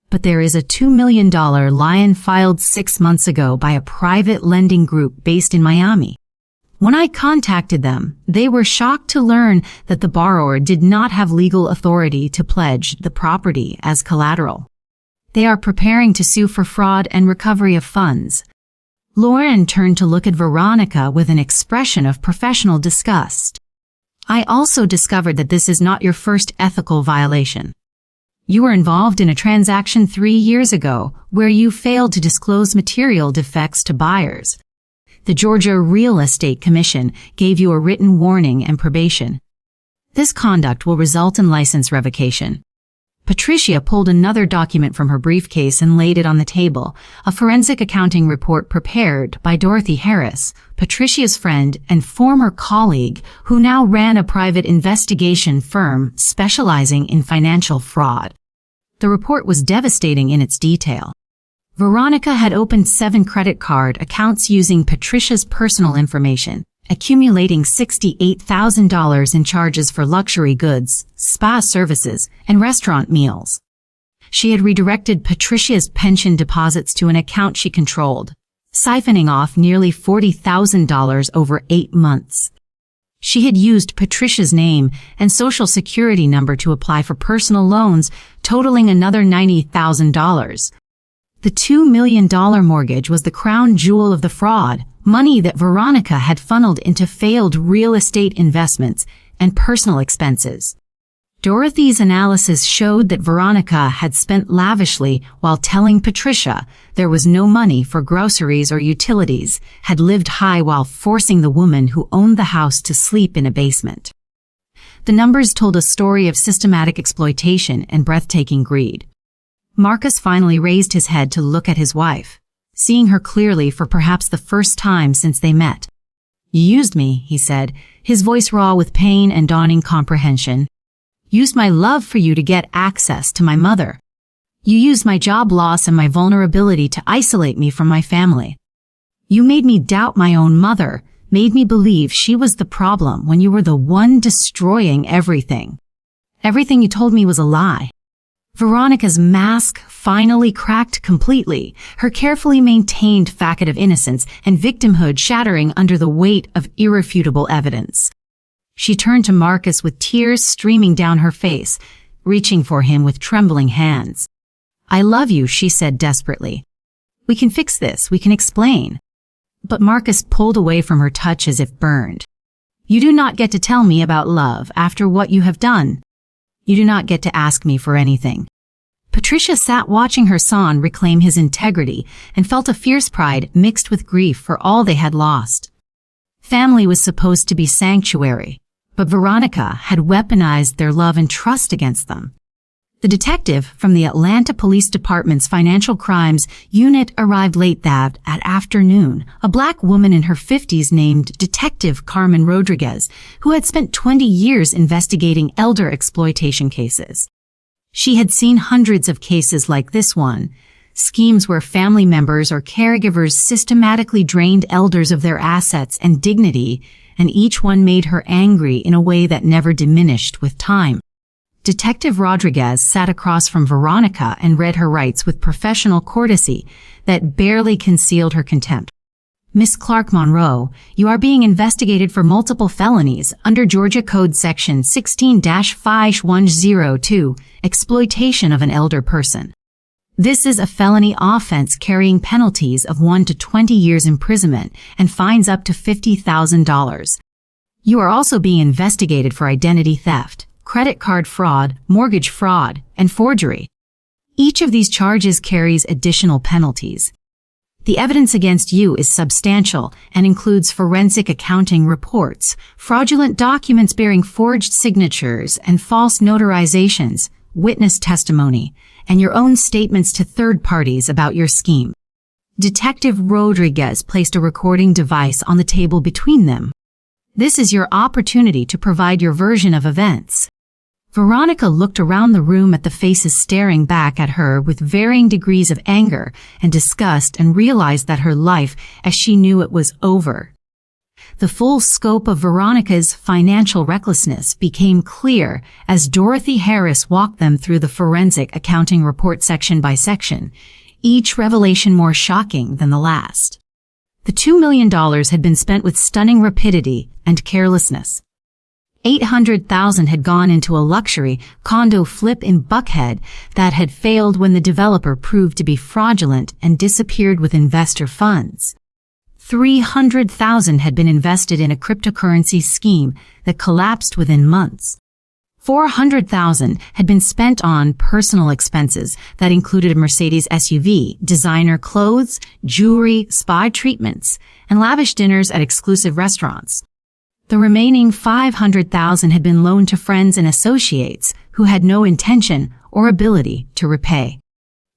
But there is a $2 million lien filed 6 months ago by a private lending group based in Miami. When I contacted them, they were shocked to learn that the borrower did not have legal authority to pledge the property as collateral. They are preparing to sue for fraud and recovery of funds. Lauren turned to look at Veronica with an expression of professional disgust. I also discovered that this is not your first ethical violation. You were involved in a transaction 3 years ago where you failed to disclose material defects to buyers. The Georgia Real Estate Commission gave you a written warning and probation. This conduct will result in license revocation. Patricia pulled another document from her briefcase and laid it on the table, a forensic accounting report prepared by Dorothy Harris, Patricia's friend and former colleague who now ran a private investigation firm specializing in financial fraud. The report was devastating in its detail. Veronica had opened 7 credit card accounts using Patricia's personal information, accumulating $68,000 in charges for luxury goods, spa services, and restaurant meals. She had redirected Patricia's pension deposits to an account she controlled, siphoning off nearly $40,000 over 8 months. She had used Patricia's name and social security number to apply for personal loans, totaling another $90,000. The $2 million mortgage was the crown jewel of the fraud, money that Veronica had funneled into failed real estate investments and personal expenses. Dorothy's analysis showed that Veronica had spent lavishly while telling Patricia there was no money for groceries or utilities, had lived high while forcing the woman who owned the house to sleep in a basement. The numbers told a story of systematic exploitation and breathtaking greed. Marcus finally raised his head to look at his wife, seeing her clearly for perhaps the first time since they met. "You used me," he said, his voice raw with pain and dawning comprehension. "Used my love for you to get access to my mother. You used my job loss and my vulnerability to isolate me from my family. You made me doubt my own mother, made me believe she was the problem when you were the one destroying everything. Everything you told me was a lie." Veronica's mask finally cracked completely, her carefully maintained facade of innocence and victimhood shattering under the weight of irrefutable evidence. She turned to Marcus with tears streaming down her face, reaching for him with trembling hands. "I love you," she said desperately. "We can fix this, we can explain." But Marcus pulled away from her touch as if burned. "You do not get to tell me about love after what you have done. You do not get to ask me for anything." Patricia sat watching her son reclaim his integrity and felt a fierce pride mixed with grief for all they had lost. Family was supposed to be sanctuary, but Veronica had weaponized their love and trust against them. The detective from the Atlanta Police Department's Financial Crimes Unit arrived late that afternoon, a black woman in her 50s named Detective Carmen Rodriguez, who had spent 20 years investigating elder exploitation cases. She had seen hundreds of cases like this one, schemes where family members or caregivers systematically drained elders of their assets and dignity, and each one made her angry in a way that never diminished with time. Detective Rodriguez sat across from Veronica and read her rights with professional courtesy that barely concealed her contempt. Miss Clark Monroe, you are being investigated for multiple felonies under Georgia Code Section 16-5102, exploitation of an elder person. This is a felony offense carrying penalties of 1 to 20 years imprisonment and fines up to $50,000. You are also being investigated for identity theft, credit card fraud, mortgage fraud, and forgery. Each of these charges carries additional penalties. The evidence against you is substantial and includes forensic accounting reports, fraudulent documents bearing forged signatures and false notarizations, witness testimony, and your own statements to third parties about your scheme. Detective Rodriguez placed a recording device on the table between them. This is your opportunity to provide your version of events. Veronica looked around the room at the faces staring back at her with varying degrees of anger and disgust and realized that her life, as she knew it, was over. The full scope of Veronica's financial recklessness became clear as Dorothy Harris walked them through the forensic accounting report section by section, each revelation more shocking than the last. The $2 million had been spent with stunning rapidity and carelessness. $800,000 had gone into a luxury condo flip in Buckhead that had failed when the developer proved to be fraudulent and disappeared with investor funds. $300,000 had been invested in a cryptocurrency scheme that collapsed within months. $400,000 had been spent on personal expenses that included a Mercedes SUV, designer clothes, jewelry, spa treatments, and lavish dinners at exclusive restaurants. The remaining $500,000 had been loaned to friends and associates who had no intention or ability to repay.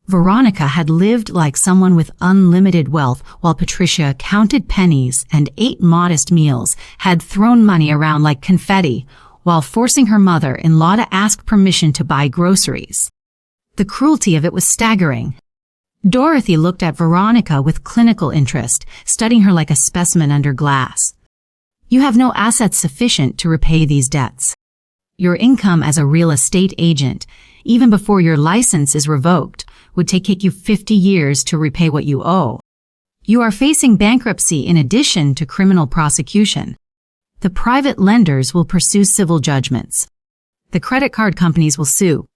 Veronica had lived like someone with unlimited wealth while Patricia counted pennies and ate modest meals, had thrown money around like confetti while forcing her mother-in-law to ask permission to buy groceries. The cruelty of it was staggering. Dorothy looked at Veronica with clinical interest, studying her like a specimen under glass. You have no assets sufficient to repay these debts. Your income as a real estate agent, even before your license is revoked, would take you 50 years to repay what you owe. You are facing bankruptcy in addition to criminal prosecution. The private lenders will pursue civil judgments. The credit card companies will sue.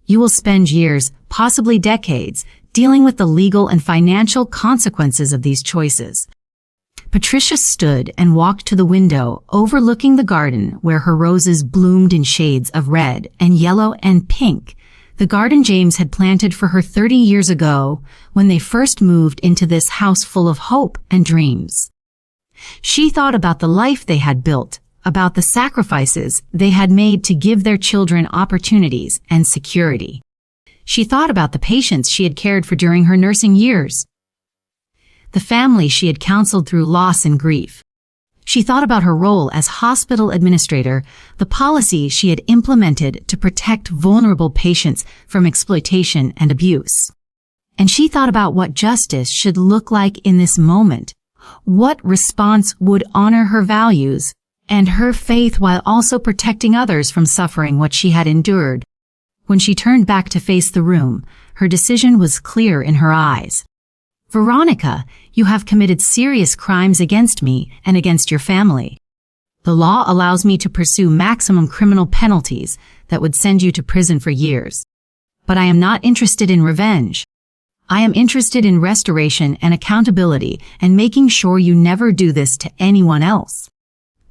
You will spend years, possibly decades, dealing with the legal and financial consequences of these choices. Patricia stood and walked to the window overlooking the garden where her roses bloomed in shades of red and yellow and pink, the garden James had planted for her 30 years ago when they first moved into this house full of hope and dreams. She thought about the life they had built, about the sacrifices they had made to give their children opportunities and security. She thought about the patients she had cared for during her nursing years, the family she had counseled through loss and grief. She thought about her role as hospital administrator, the policy she had implemented to protect vulnerable patients from exploitation and abuse. And she thought about what justice should look like in this moment, what response would honor her values and her faith while also protecting others from suffering what she had endured. When she turned back to face the room, her decision was clear in her eyes. Veronica, you have committed serious crimes against me and against your family. The law allows me to pursue maximum criminal penalties that would send you to prison for years. But I am not interested in revenge. I am interested in restoration and accountability and making sure you never do this to anyone else.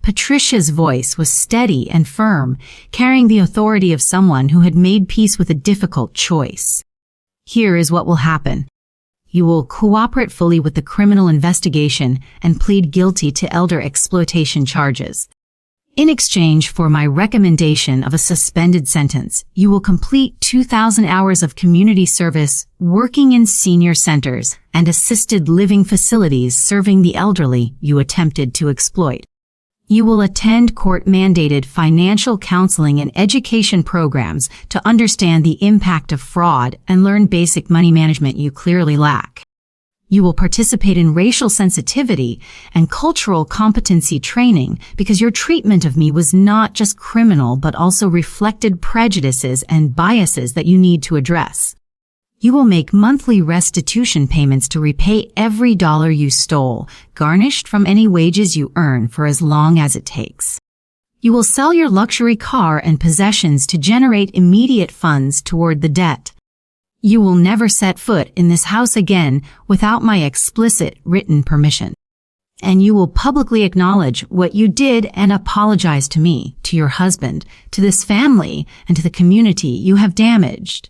Patricia's voice was steady and firm, carrying the authority of someone who had made peace with a difficult choice. Here is what will happen. You will cooperate fully with the criminal investigation and plead guilty to elder exploitation charges. In exchange for my recommendation of a suspended sentence, you will complete 2,000 hours of community service working in senior centers and assisted living facilities serving the elderly you attempted to exploit. You will attend court-mandated financial counseling and education programs to understand the impact of fraud and learn basic money management you clearly lack. You will participate in racial sensitivity and cultural competency training because your treatment of me was not just criminal but also reflected prejudices and biases that you need to address. You will make monthly restitution payments to repay every dollar you stole, garnished from any wages you earn for as long as it takes. You will sell your luxury car and possessions to generate immediate funds toward the debt. You will never set foot in this house again without my explicit written permission. And you will publicly acknowledge what you did and apologize to me, to your husband, to this family, and to the community you have damaged.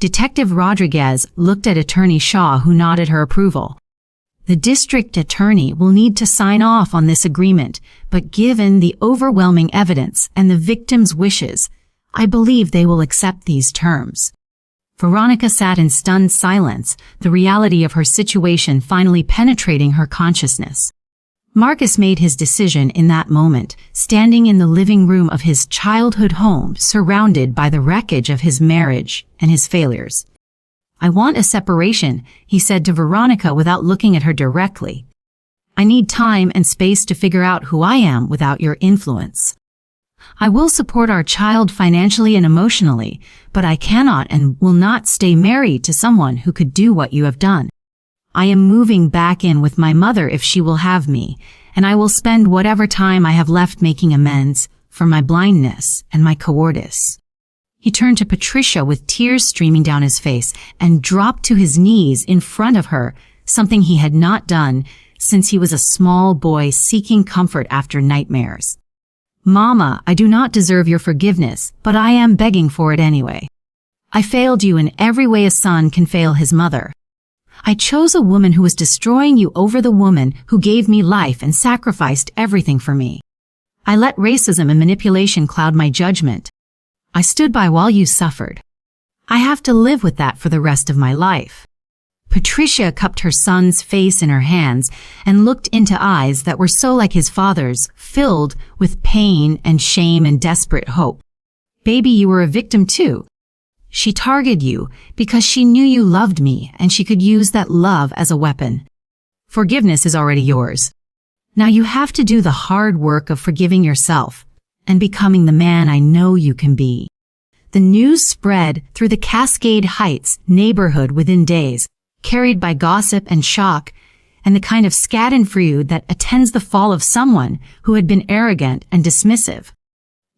Detective Rodriguez looked at Attorney Shaw, who nodded her approval. The district attorney will need to sign off on this agreement, but given the overwhelming evidence and the victim's wishes, I believe they will accept these terms. Veronica sat in stunned silence, the reality of her situation finally penetrating her consciousness. Marcus made his decision in that moment, standing in the living room of his childhood home, surrounded by the wreckage of his marriage and his failures. I want a separation, he said to Veronica without looking at her directly. I need time and space to figure out who I am without your influence. I will support our child financially and emotionally, but I cannot and will not stay married to someone who could do what you have done. I am moving back in with my mother if she will have me, and I will spend whatever time I have left making amends for my blindness and my cowardice. He turned to Patricia with tears streaming down his face and dropped to his knees in front of her, something he had not done since he was a small boy seeking comfort after nightmares. Mama, I do not deserve your forgiveness, but I am begging for it anyway. I failed you in every way a son can fail his mother. I chose a woman who was destroying you over the woman who gave me life and sacrificed everything for me. I let racism and manipulation cloud my judgment. I stood by while you suffered. I have to live with that for the rest of my life. Patricia cupped her son's face in her hands and looked into eyes that were so like his father's, filled with pain and shame and desperate hope. Baby, you were a victim too. She targeted you because she knew you loved me and she could use that love as a weapon. Forgiveness is already yours. Now you have to do the hard work of forgiving yourself and becoming the man I know you can be. The news spread through the Cascade Heights neighborhood within days, carried by gossip and shock, and the kind of schadenfreude that attends the fall of someone who had been arrogant and dismissive.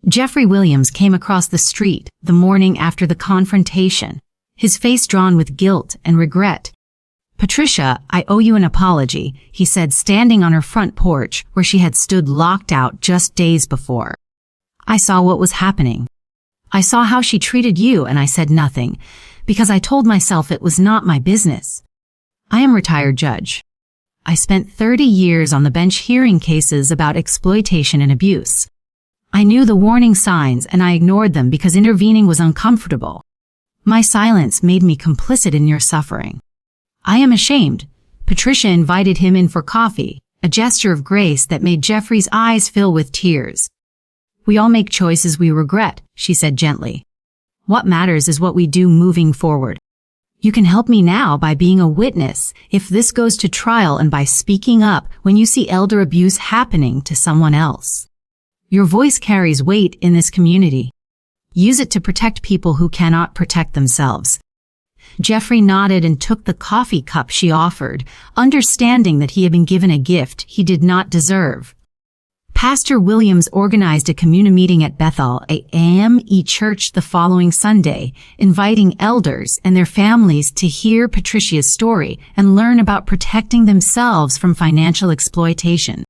Jeffrey Williams came across the street the morning after the confrontation, his face drawn with guilt and regret. Patricia, I owe you an apology, he said, standing on her front porch where she had stood locked out just days before. I saw what was happening. I saw how she treated you and I said nothing, because I told myself it was not my business. I am a retired judge. I spent 30 years on the bench hearing cases about exploitation and abuse. I knew the warning signs and I ignored them because intervening was uncomfortable. My silence made me complicit in your suffering. I am ashamed. Patricia invited him in for coffee, a gesture of grace that made Jeffrey's eyes fill with tears. We all make choices we regret, she said gently. What matters is what we do moving forward. You can help me now by being a witness if this goes to trial and by speaking up when you see elder abuse happening to someone else. Your voice carries weight in this community. Use it to protect people who cannot protect themselves. Jeffrey nodded and took the coffee cup she offered, understanding that he had been given a gift he did not deserve. Pastor Williams organized a community meeting at Bethel AME Church the following Sunday, inviting elders and their families to hear Patricia's story and learn about protecting themselves from financial exploitation.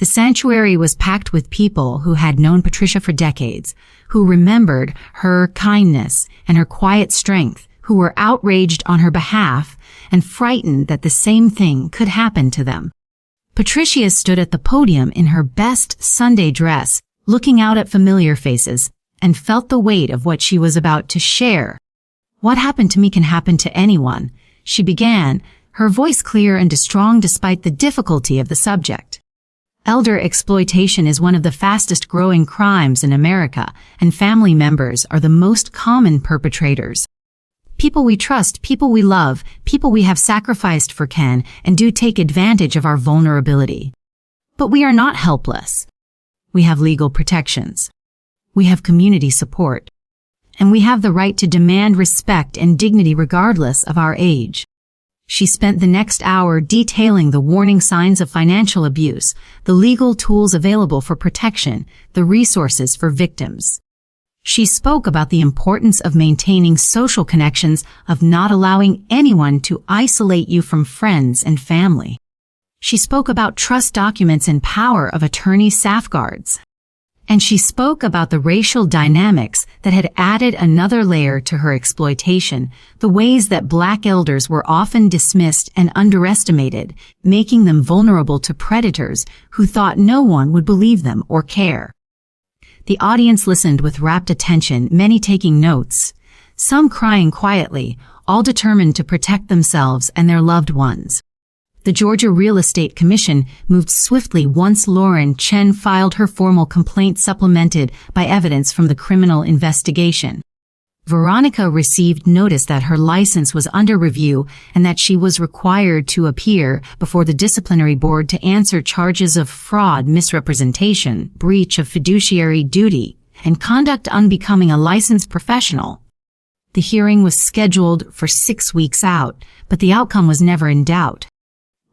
The sanctuary was packed with people who had known Patricia for decades, who remembered her kindness and her quiet strength, who were outraged on her behalf and frightened that the same thing could happen to them. Patricia stood at the podium in her best Sunday dress, looking out at familiar faces, and felt the weight of what she was about to share. What happened to me can happen to anyone, she began, her voice clear and strong despite the difficulty of the subject. Elder exploitation is one of the fastest growing crimes in America, and family members are the most common perpetrators. People we trust, people we love, people we have sacrificed for can and do take advantage of our vulnerability. But we are not helpless. We have legal protections. We have community support. and we have the right to demand respect and dignity regardless of our age. She spent the next hour detailing the warning signs of financial abuse, the legal tools available for protection, the resources for victims. She spoke about the importance of maintaining social connections, of not allowing anyone to isolate you from friends and family. She spoke about trust documents and power of attorney safeguards. And she spoke about the racial dynamics that had added another layer to her exploitation, the ways that Black elders were often dismissed and underestimated, making them vulnerable to predators who thought no one would believe them or care. The audience listened with rapt attention, many taking notes, some crying quietly, all determined to protect themselves and their loved ones. The Georgia Real Estate Commission moved swiftly once Lauren Chen filed her formal complaint supplemented by evidence from the criminal investigation. Veronica received notice that her license was under review and that she was required to appear before the disciplinary board to answer charges of fraud, misrepresentation, breach of fiduciary duty, and conduct unbecoming a licensed professional. The hearing was scheduled for 6 weeks out, but the outcome was never in doubt.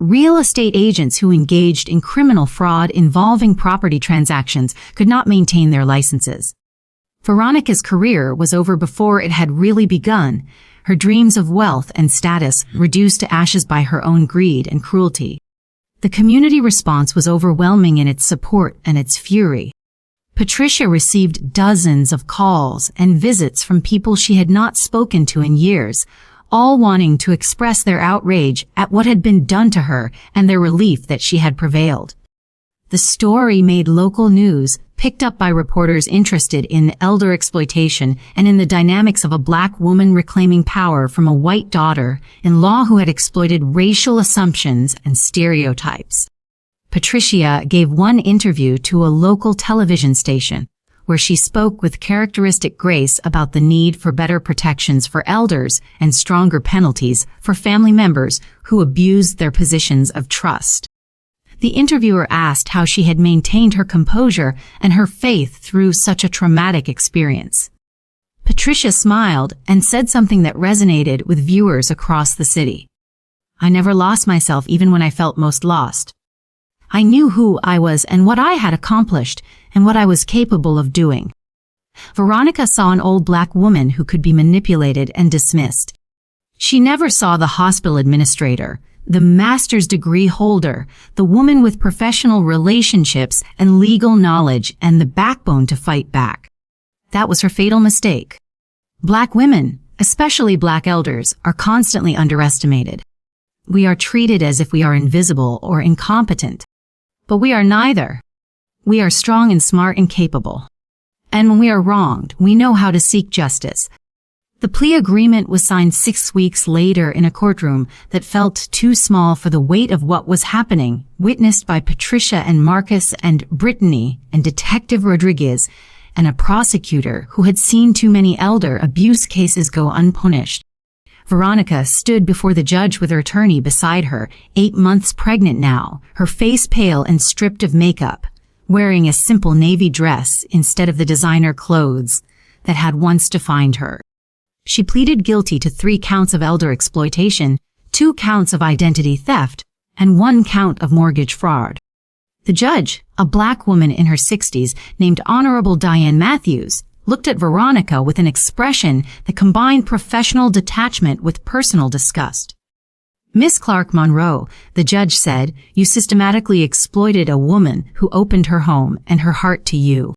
Real estate agents who engaged in criminal fraud involving property transactions could not maintain their licenses. Veronica's career was over before it had really begun, her dreams of wealth and status reduced to ashes by her own greed and cruelty. The community response was overwhelming in its support and its fury. Patricia received dozens of calls and visits from people she had not spoken to in years, all wanting to express their outrage at what had been done to her and their relief that she had prevailed. The story made local news, picked up by reporters interested in elder exploitation and in the dynamics of a Black woman reclaiming power from a white daughter-in-law who had exploited racial assumptions and stereotypes. Patricia gave one interview to a local television station, where she spoke with characteristic grace about the need for better protections for elders and stronger penalties for family members who abused their positions of trust. The interviewer asked how she had maintained her composure and her faith through such a traumatic experience. Patricia smiled and said something that resonated with viewers across the city. "I never lost myself even when I felt most lost. I knew who I was and what I had accomplished and what I was capable of doing." Veronica saw an old Black woman who could be manipulated and dismissed. She never saw the hospital administrator, the master's degree holder, the woman with professional relationships and legal knowledge and the backbone to fight back. That was her fatal mistake. Black women, especially Black elders, are constantly underestimated. We are treated as if we are invisible or incompetent. But we are neither. We are strong and smart and capable. And when we are wronged, we know how to seek justice. The plea agreement was signed 6 weeks later in a courtroom that felt too small for the weight of what was happening, witnessed by Patricia and Marcus and Brittany and Detective Rodriguez and a prosecutor who had seen too many elder abuse cases go unpunished. Veronica stood before the judge with her attorney beside her, 8 months pregnant now, her face pale and stripped of makeup, wearing a simple navy dress instead of the designer clothes that had once defined her. She pleaded guilty to 3 counts of elder exploitation, 2 counts of identity theft, and 1 count of mortgage fraud. The judge, a Black woman in her 60s named Honorable Diane Matthews, looked at Veronica with an expression that combined professional detachment with personal disgust. "Miss Clark Monroe," the judge said, "you systematically exploited a woman who opened her home and her heart to you.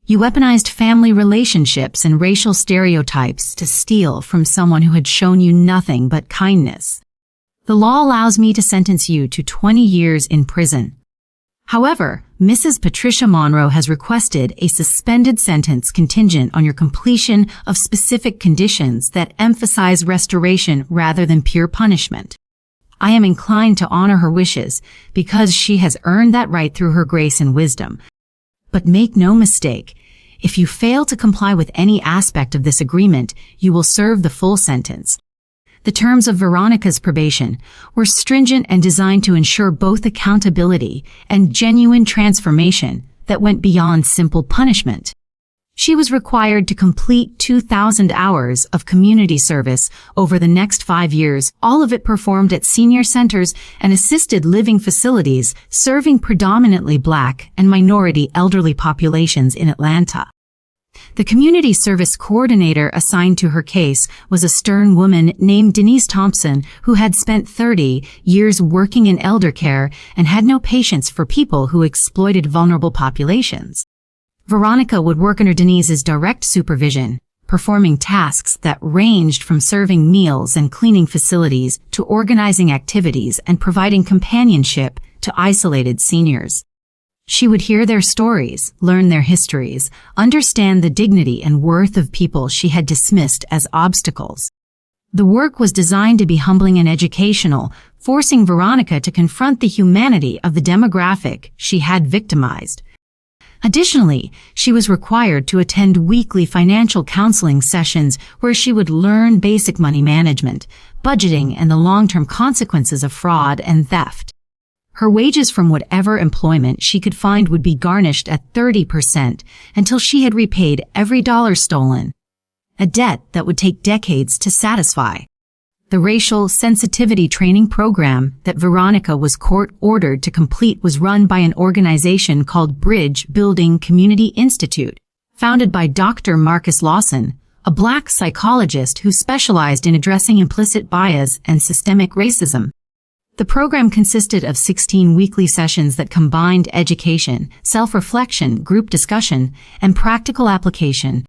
You weaponized family relationships and racial stereotypes to steal from someone who had shown you nothing but kindness. The law allows me to sentence you to 20 years in prison. However, Mrs. Patricia Monroe has requested a suspended sentence contingent on your completion of specific conditions that emphasize restoration rather than pure punishment. I am inclined to honor her wishes because she has earned that right through her grace and wisdom. But make no mistake, if you fail to comply with any aspect of this agreement, you will serve the full sentence." The terms of Veronica's probation were stringent and designed to ensure both accountability and genuine transformation that went beyond simple punishment. She was required to complete 2,000 hours of community service over the next 5 years, all of it performed at senior centers and assisted living facilities serving predominantly Black and minority elderly populations in Atlanta. The community service coordinator assigned to her case was a stern woman named Denise Thompson, who had spent 30 years working in elder care and had no patience for people who exploited vulnerable populations. Veronica would work under Denise's direct supervision, performing tasks that ranged from serving meals and cleaning facilities to organizing activities and providing companionship to isolated seniors. She would hear their stories, learn their histories, understand the dignity and worth of people she had dismissed as obstacles. The work was designed to be humbling and educational, forcing Veronica to confront the humanity of the demographic she had victimized. Additionally, she was required to attend weekly financial counseling sessions where she would learn basic money management, budgeting, and the long-term consequences of fraud and theft. Her wages from whatever employment she could find would be garnished at 30% until she had repaid every dollar stolen, a debt that would take decades to satisfy. The racial sensitivity training program that Veronica was court-ordered to complete was run by an organization called Bridge Building Community Institute, founded by Dr. Marcus Lawson, a Black psychologist who specialized in addressing implicit bias and systemic racism. The program consisted of 16 weekly sessions that combined education, self-reflection, group discussion, and practical application.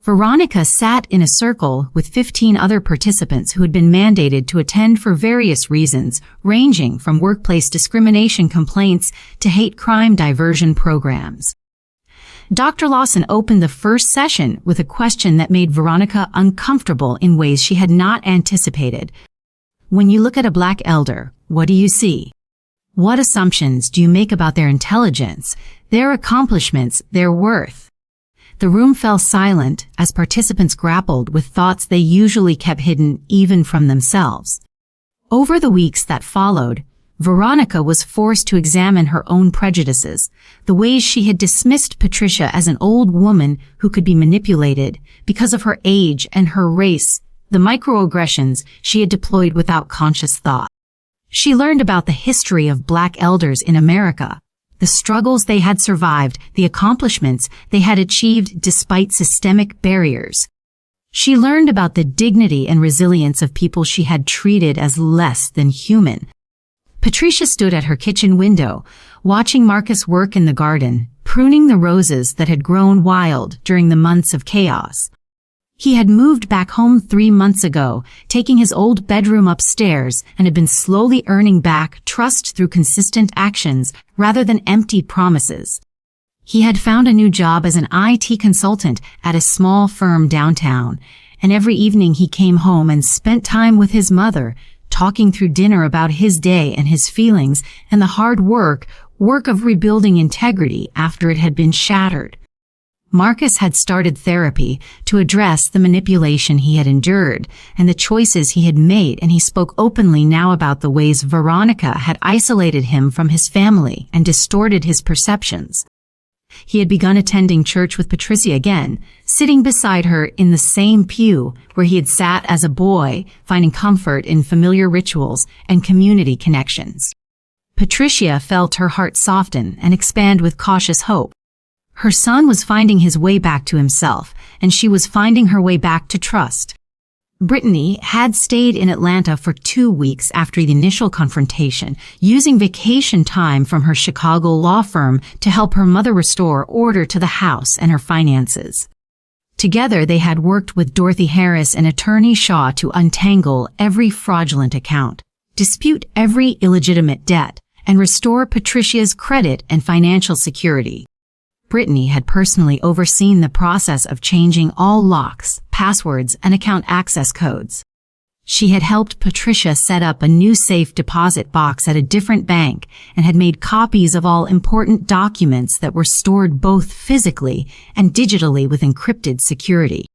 Veronica sat in a circle with 15 other participants who had been mandated to attend for various reasons, ranging from workplace discrimination complaints to hate crime diversion programs. Dr. Lawson opened the first session with a question that made Veronica uncomfortable in ways she had not anticipated. When you look at a Black elder, what do you see? What assumptions do you make about their intelligence, their accomplishments, their worth? The room fell silent as participants grappled with thoughts they usually kept hidden even from themselves. Over the weeks that followed, Veronica was forced to examine her own prejudices, the ways she had dismissed Patricia as an old woman who could be manipulated because of her age and her race, the microaggressions she had deployed without conscious thought. She learned about the history of Black elders in America, the struggles they had survived, the accomplishments they had achieved despite systemic barriers. She learned about the dignity and resilience of people she had treated as less than human. Patricia stood at her kitchen window, watching Marcus work in the garden, pruning the roses that had grown wild during the months of chaos. He had moved back home 3 months ago, taking his old bedroom upstairs, and had been slowly earning back trust through consistent actions rather than empty promises. He had found a new job as an IT consultant at a small firm downtown, and every evening he came home and spent time with his mother, talking through dinner about his day and his feelings and the hard work of rebuilding integrity after it had been shattered. Marcus had started therapy to address the manipulation he had endured and the choices he had made, and he spoke openly now about the ways Veronica had isolated him from his family and distorted his perceptions. He had begun attending church with Patricia again, sitting beside her in the same pew where he had sat as a boy, finding comfort in familiar rituals and community connections. Patricia felt her heart soften and expand with cautious hope. Her son was finding his way back to himself, and she was finding her way back to trust. Brittany had stayed in Atlanta for 2 weeks after the initial confrontation, using vacation time from her Chicago law firm to help her mother restore order to the house and her finances. Together, they had worked with Dorothy Harris and Attorney Shaw to untangle every fraudulent account, dispute every illegitimate debt, and restore Patricia's credit and financial security. Brittany had personally overseen the process of changing all locks, passwords, and account access codes. She had helped Patricia set up a new safe deposit box at a different bank and had made copies of all important documents that were stored both physically and digitally with encrypted security.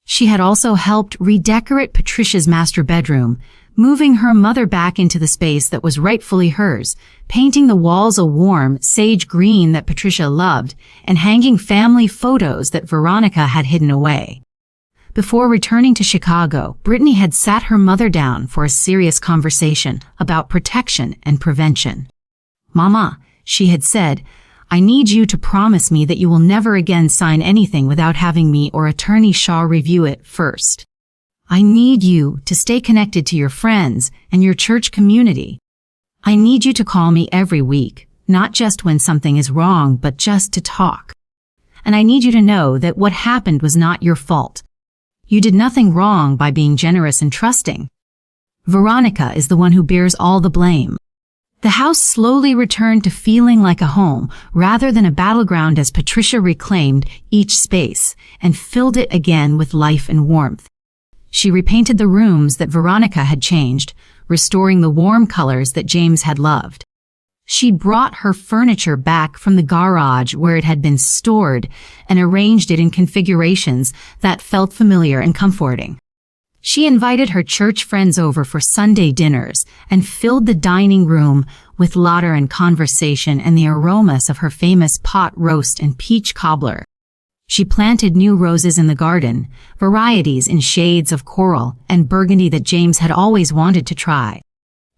She had also helped redecorate Patricia's master bedroom, moving her mother back into the space that was rightfully hers, painting the walls a warm, sage green that Patricia loved, and hanging family photos that Veronica had hidden away. Before returning to Chicago, Brittany had sat her mother down for a serious conversation about protection and prevention. "Mama," she had said, "I need you to promise me that you will never again sign anything without having me or Attorney Shaw review it first. I need you to stay connected to your friends and your church community. I need you to call me every week, not just when something is wrong, but just to talk. And I need you to know that what happened was not your fault. You did nothing wrong by being generous and trusting. Veronica is the one who bears all the blame." The house slowly returned to feeling like a home rather than a battleground as Patricia reclaimed each space and filled it again with life and warmth. She repainted the rooms that Veronica had changed, restoring the warm colors that James had loved. She brought her furniture back from the garage where it had been stored and arranged it in configurations that felt familiar and comforting. She invited her church friends over for Sunday dinners and filled the dining room with laughter and conversation and the aromas of her famous pot roast and peach cobbler. She planted new roses in the garden, varieties in shades of coral and burgundy that James had always wanted to try.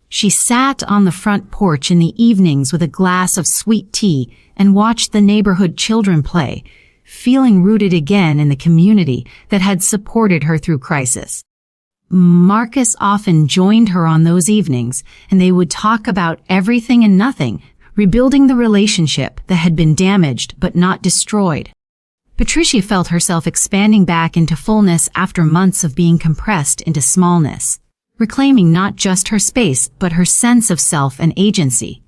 She sat on the front porch in the evenings with a glass of sweet tea and watched the neighborhood children play, feeling rooted again in the community that had supported her through crisis. Marcus often joined her on those evenings, and they would talk about everything and nothing, rebuilding the relationship that had been damaged but not destroyed. Patricia felt herself expanding back into fullness after months of being compressed into smallness, reclaiming not just her space but her sense of self and agency.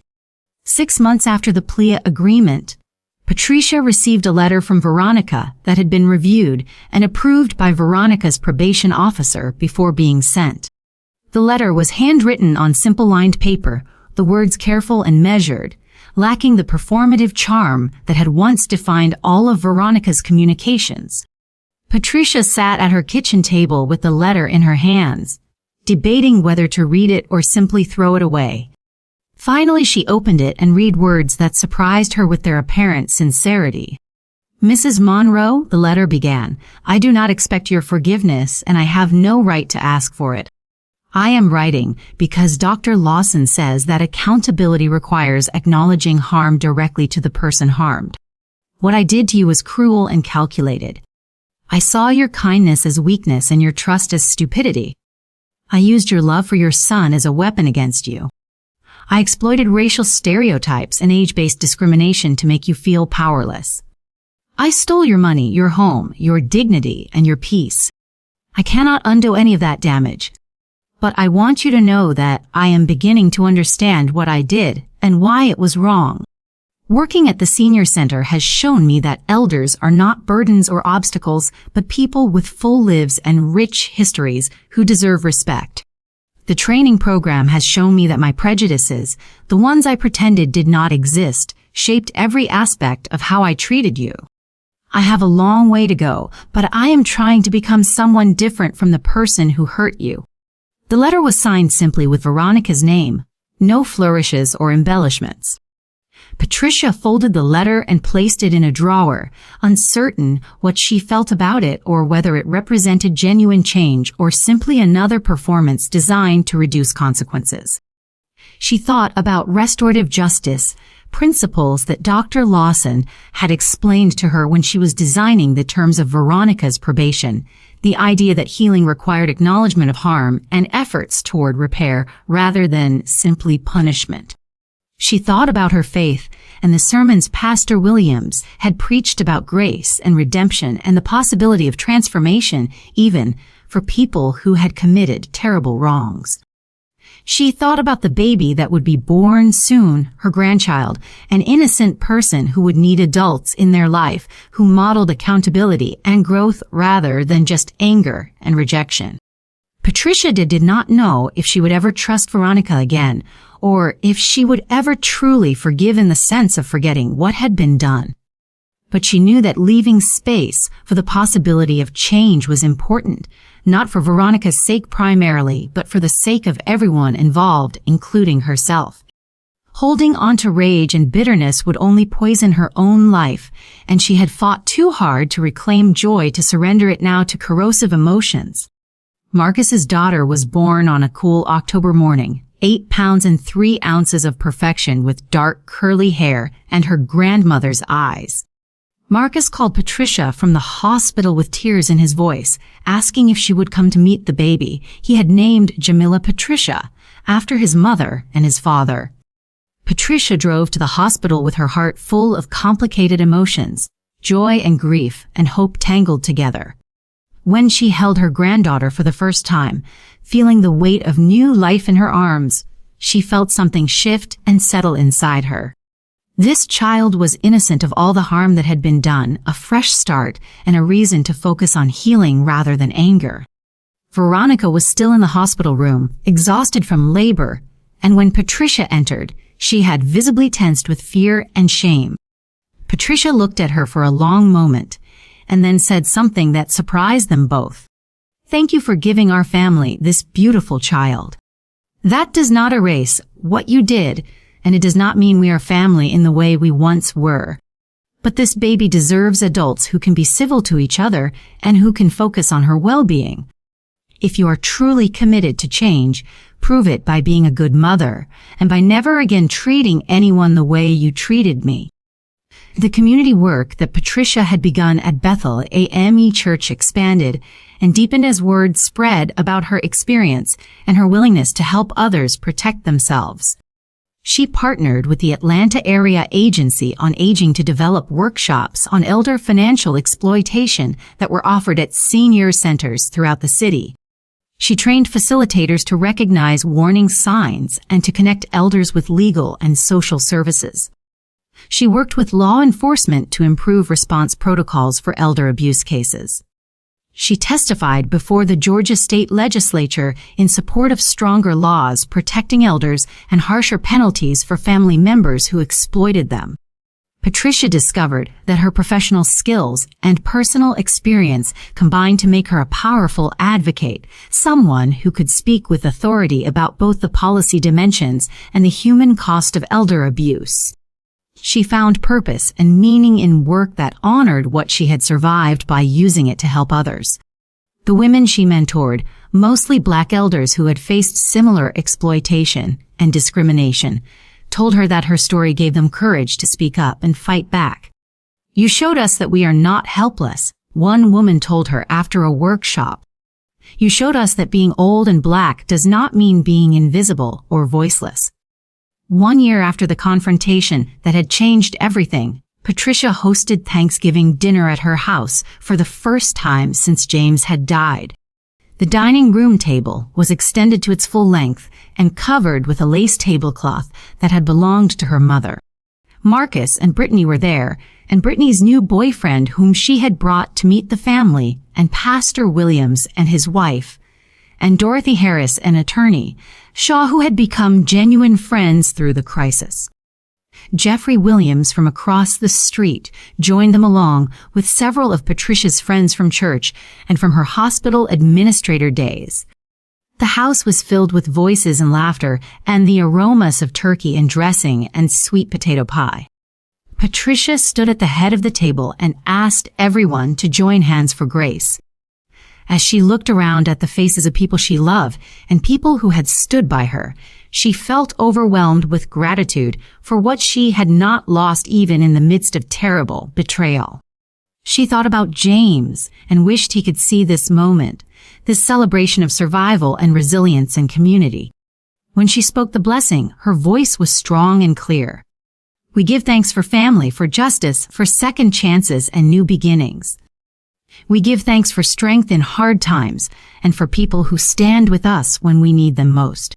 6 months after the plea agreement, Patricia received a letter from Veronica that had been reviewed and approved by Veronica's probation officer before being sent. The letter was handwritten on simple-lined paper, the words careful and measured, lacking the performative charm that had once defined all of Veronica's communications. Patricia sat at her kitchen table with the letter in her hands, debating whether to read it or simply throw it away. Finally, she opened it and read words that surprised her with their apparent sincerity. "Mrs. Monroe," the letter began, "I do not expect your forgiveness and I have no right to ask for it. I am writing because Dr. Lawson says that accountability requires acknowledging harm directly to the person harmed. What I did to you was cruel and calculated. I saw your kindness as weakness and your trust as stupidity. I used your love for your son as a weapon against you. I exploited racial stereotypes and age-based discrimination to make you feel powerless. I stole your money, your home, your dignity, and your peace. I cannot undo any of that damage. But I want you to know that I am beginning to understand what I did and why it was wrong. Working at the senior center has shown me that elders are not burdens or obstacles, but people with full lives and rich histories who deserve respect. The training program has shown me that my prejudices, the ones I pretended did not exist, shaped every aspect of how I treated you. I have a long way to go, but I am trying to become someone different from the person who hurt you." The letter was signed simply with Veronica's name, no flourishes or embellishments. Patricia folded the letter and placed it in a drawer, uncertain what she felt about it or whether it represented genuine change or simply another performance designed to reduce consequences. She thought about restorative justice, principles that Dr. Lawson had explained to her when she was designing the terms of Veronica's probation, the idea that healing required acknowledgement of harm and efforts toward repair rather than simply punishment. She thought about her faith and the sermons Pastor Williams had preached about grace and redemption and the possibility of transformation even for people who had committed terrible wrongs. She thought about the baby that would be born soon, her grandchild, an innocent person who would need adults in their life who modeled accountability and growth rather than just anger and rejection. Patricia did not know if she would ever trust Veronica again, or if she would ever truly forgive in the sense of forgetting what had been done. But she knew that leaving space for the possibility of change was important, not for Veronica's sake primarily, but for the sake of everyone involved, including herself. Holding on to rage and bitterness would only poison her own life, and she had fought too hard to reclaim joy to surrender it now to corrosive emotions. Marcus's daughter was born on a cool October morning, 8 pounds and 3 ounces of perfection with dark curly hair and her grandmother's eyes. Marcus called Patricia from the hospital with tears in his voice, asking if she would come to meet the baby. He had named Jamila Patricia, after his mother and his father. Patricia drove to the hospital with her heart full of complicated emotions, joy and grief and hope tangled together. When she held her granddaughter for the first time, feeling the weight of new life in her arms, she felt something shift and settle inside her. This child was innocent of all the harm that had been done, a fresh start, and a reason to focus on healing rather than anger. Veronica was still in the hospital room, exhausted from labor, and when Patricia entered, she had visibly tensed with fear and shame. Patricia looked at her for a long moment, and then said something that surprised them both. "Thank you for giving our family this beautiful child. That does not erase what you did, and it does not mean we are family in the way we once were. But this baby deserves adults who can be civil to each other and who can focus on her well-being. If you are truly committed to change, prove it by being a good mother and by never again treating anyone the way you treated me." The community work that Patricia had begun at Bethel AME Church expanded and deepened as word spread about her experience and her willingness to help others protect themselves. She partnered with the Atlanta Area Agency on Aging to develop workshops on elder financial exploitation that were offered at senior centers throughout the city. She trained facilitators to recognize warning signs and to connect elders with legal and social services. She worked with law enforcement to improve response protocols for elder abuse cases. She testified before the Georgia State Legislature in support of stronger laws protecting elders and harsher penalties for family members who exploited them. Patricia discovered that her professional skills and personal experience combined to make her a powerful advocate, someone who could speak with authority about both the policy dimensions and the human cost of elder abuse. She found purpose and meaning in work that honored what she had survived by using it to help others. The women she mentored, mostly Black elders who had faced similar exploitation and discrimination, told her that her story gave them courage to speak up and fight back. "You showed us that we are not helpless," one woman told her after a workshop. "You showed us that being old and Black does not mean being invisible or voiceless." 1 year after the confrontation that had changed everything, Patricia hosted Thanksgiving dinner at her house for the first time since James had died. The dining room table was extended to its full length and covered with a lace tablecloth that had belonged to her mother. Marcus and Brittany were there, and Brittany's new boyfriend whom she had brought to meet the family, and Pastor Williams and his wife, and Dorothy Harris, an attorney, Shaw, who had become genuine friends through the crisis. Jeffrey Williams from across the street joined them along with several of Patricia's friends from church and from her hospital administrator days. The house was filled with voices and laughter and the aromas of turkey and dressing and sweet potato pie. Patricia stood at the head of the table and asked everyone to join hands for grace. As she looked around at the faces of people she loved and people who had stood by her, she felt overwhelmed with gratitude for what she had not lost even in the midst of terrible betrayal. She thought about James and wished he could see this moment, this celebration of survival and resilience and community. When she spoke the blessing, her voice was strong and clear. "We give thanks for family, for justice, for second chances and new beginnings. We give thanks for strength in hard times and for people who stand with us when we need them most.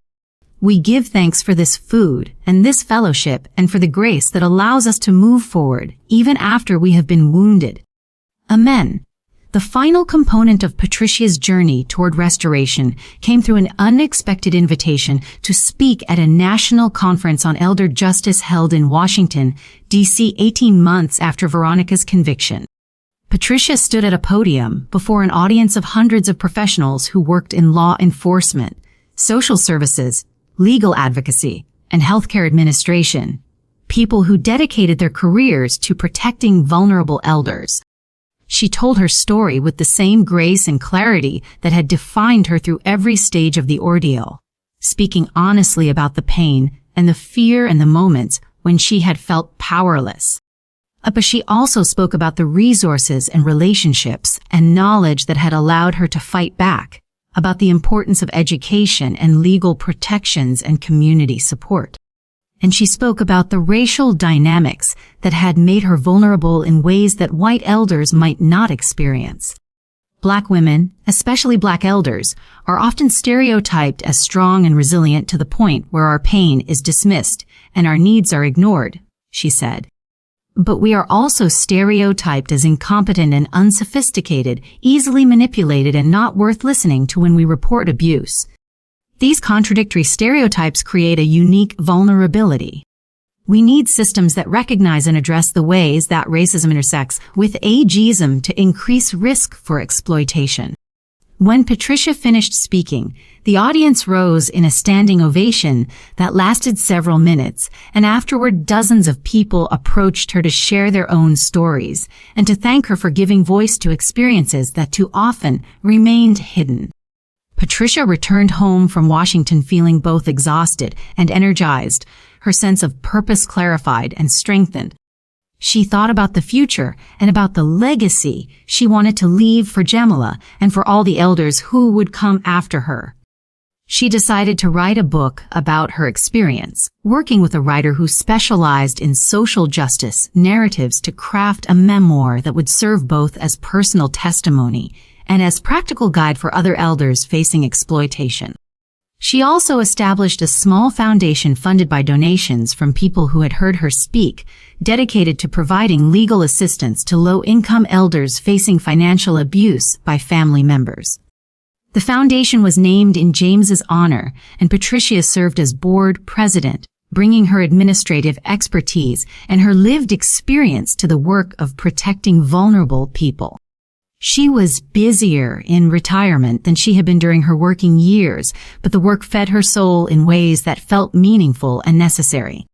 We give thanks for this food and this fellowship and for the grace that allows us to move forward even after we have been wounded. Amen." The final component of Patricia's journey toward restoration came through an unexpected invitation to speak at a national conference on elder justice held in Washington, D.C. 18 months after Veronica's conviction. Patricia stood at a podium before an audience of hundreds of professionals who worked in law enforcement, social services, legal advocacy, and healthcare administration, people who dedicated their careers to protecting vulnerable elders. She told her story with the same grace and clarity that had defined her through every stage of the ordeal, speaking honestly about the pain and the fear and the moments when she had felt powerless. But she also spoke about the resources and relationships and knowledge that had allowed her to fight back, about the importance of education and legal protections and community support. And she spoke about the racial dynamics that had made her vulnerable in ways that white elders might not experience. Black women, especially Black elders, are often stereotyped as strong and resilient to the point where our pain is dismissed and our needs are ignored, she said. But we are also stereotyped as incompetent and unsophisticated, easily manipulated, and not worth listening to when we report abuse. These contradictory stereotypes create a unique vulnerability. We need systems that recognize and address the ways that racism intersects with ageism to increase risk for exploitation. When Patricia finished speaking, the audience rose in a standing ovation that lasted several minutes, and afterward dozens of people approached her to share their own stories and to thank her for giving voice to experiences that too often remained hidden. Patricia returned home from Washington feeling both exhausted and energized, her sense of purpose clarified and strengthened. She thought about the future and about the legacy she wanted to leave for Jamila and for all the elders who would come after her. She decided to write a book about her experience, working with a writer who specialized in social justice narratives to craft a memoir that would serve both as personal testimony and as practical guide for other elders facing exploitation. She also established a small foundation funded by donations from people who had heard her speak, dedicated to providing legal assistance to low-income elders facing financial abuse by family members. The foundation was named in James's honor, and Patricia served as board president, bringing her administrative expertise and her lived experience to the work of protecting vulnerable people. She was busier in retirement than she had been during her working years, but the work fed her soul in ways that felt meaningful and necessary.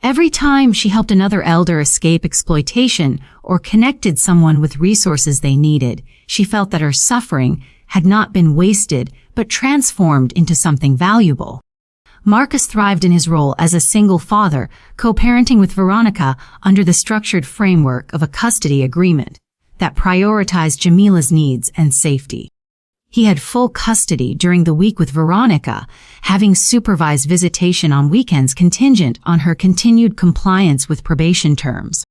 Every time she helped another elder escape exploitation or connected someone with resources they needed, she felt that her suffering had not been wasted, but transformed into something valuable. Marcus thrived in his role as a single father, co-parenting with Veronica under the structured framework of a custody agreement that prioritized Jamila's needs and safety. He had full custody during the week with Veronica, having supervised visitation on weekends contingent on her continued compliance with probation terms.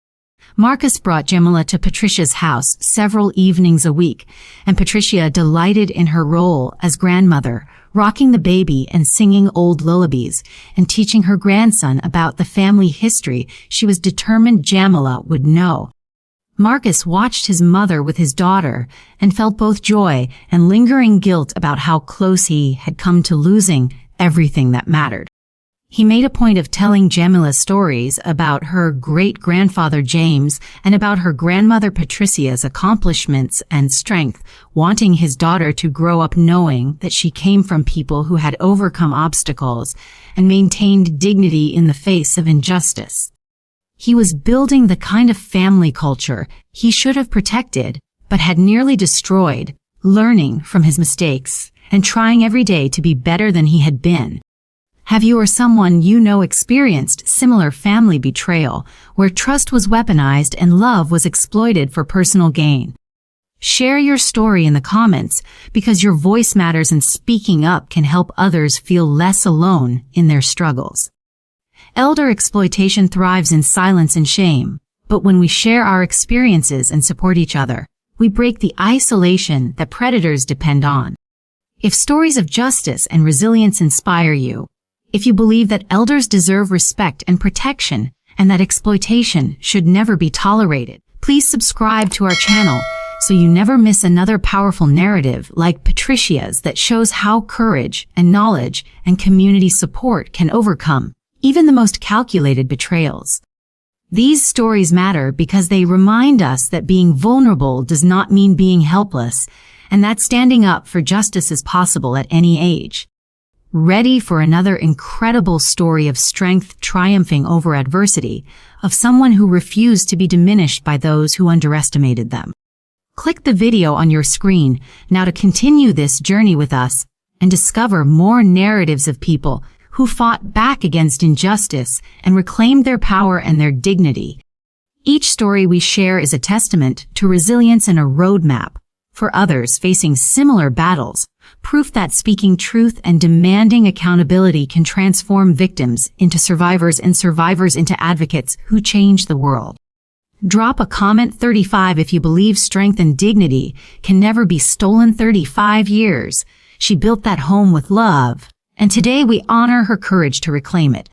Marcus brought Jamila to Patricia's house several evenings a week, and Patricia delighted in her role as grandmother, rocking the baby and singing old lullabies, and teaching her grandson about the family history she was determined Jamila would know. Marcus watched his mother with his daughter and felt both joy and lingering guilt about how close he had come to losing everything that mattered. He made a point of telling Jamila stories about her great-grandfather James and about her grandmother Patricia's accomplishments and strength, wanting his daughter to grow up knowing that she came from people who had overcome obstacles and maintained dignity in the face of injustice. He was building the kind of family culture he should have protected, but had nearly destroyed, learning from his mistakes and trying every day to be better than he had been. Have you or someone you know experienced similar family betrayal, where trust was weaponized and love was exploited for personal gain? Share your story in the comments, because your voice matters and speaking up can help others feel less alone in their struggles. Elder exploitation thrives in silence and shame, but when we share our experiences and support each other, we break the isolation that predators depend on. If stories of justice and resilience inspire you, if you believe that elders deserve respect and protection and that exploitation should never be tolerated, please subscribe to our channel so you never miss another powerful narrative like Patricia's that shows how courage and knowledge and community support can overcome even the most calculated betrayals. These stories matter because they remind us that being vulnerable does not mean being helpless, and that standing up for justice is possible at any age. Ready for another incredible story of strength triumphing over adversity, of someone who refused to be diminished by those who underestimated them? Click the video on your screen now to continue this journey with us and discover more narratives of people who fought back against injustice and reclaimed their power and their dignity. Each story we share is a testament to resilience and a roadmap for others facing similar battles, proof that speaking truth and demanding accountability can transform victims into survivors and survivors into advocates who change the world. Drop a comment 35 if you believe strength and dignity can never be stolen. 35 years. She built that home with love, and today we honor her courage to reclaim it.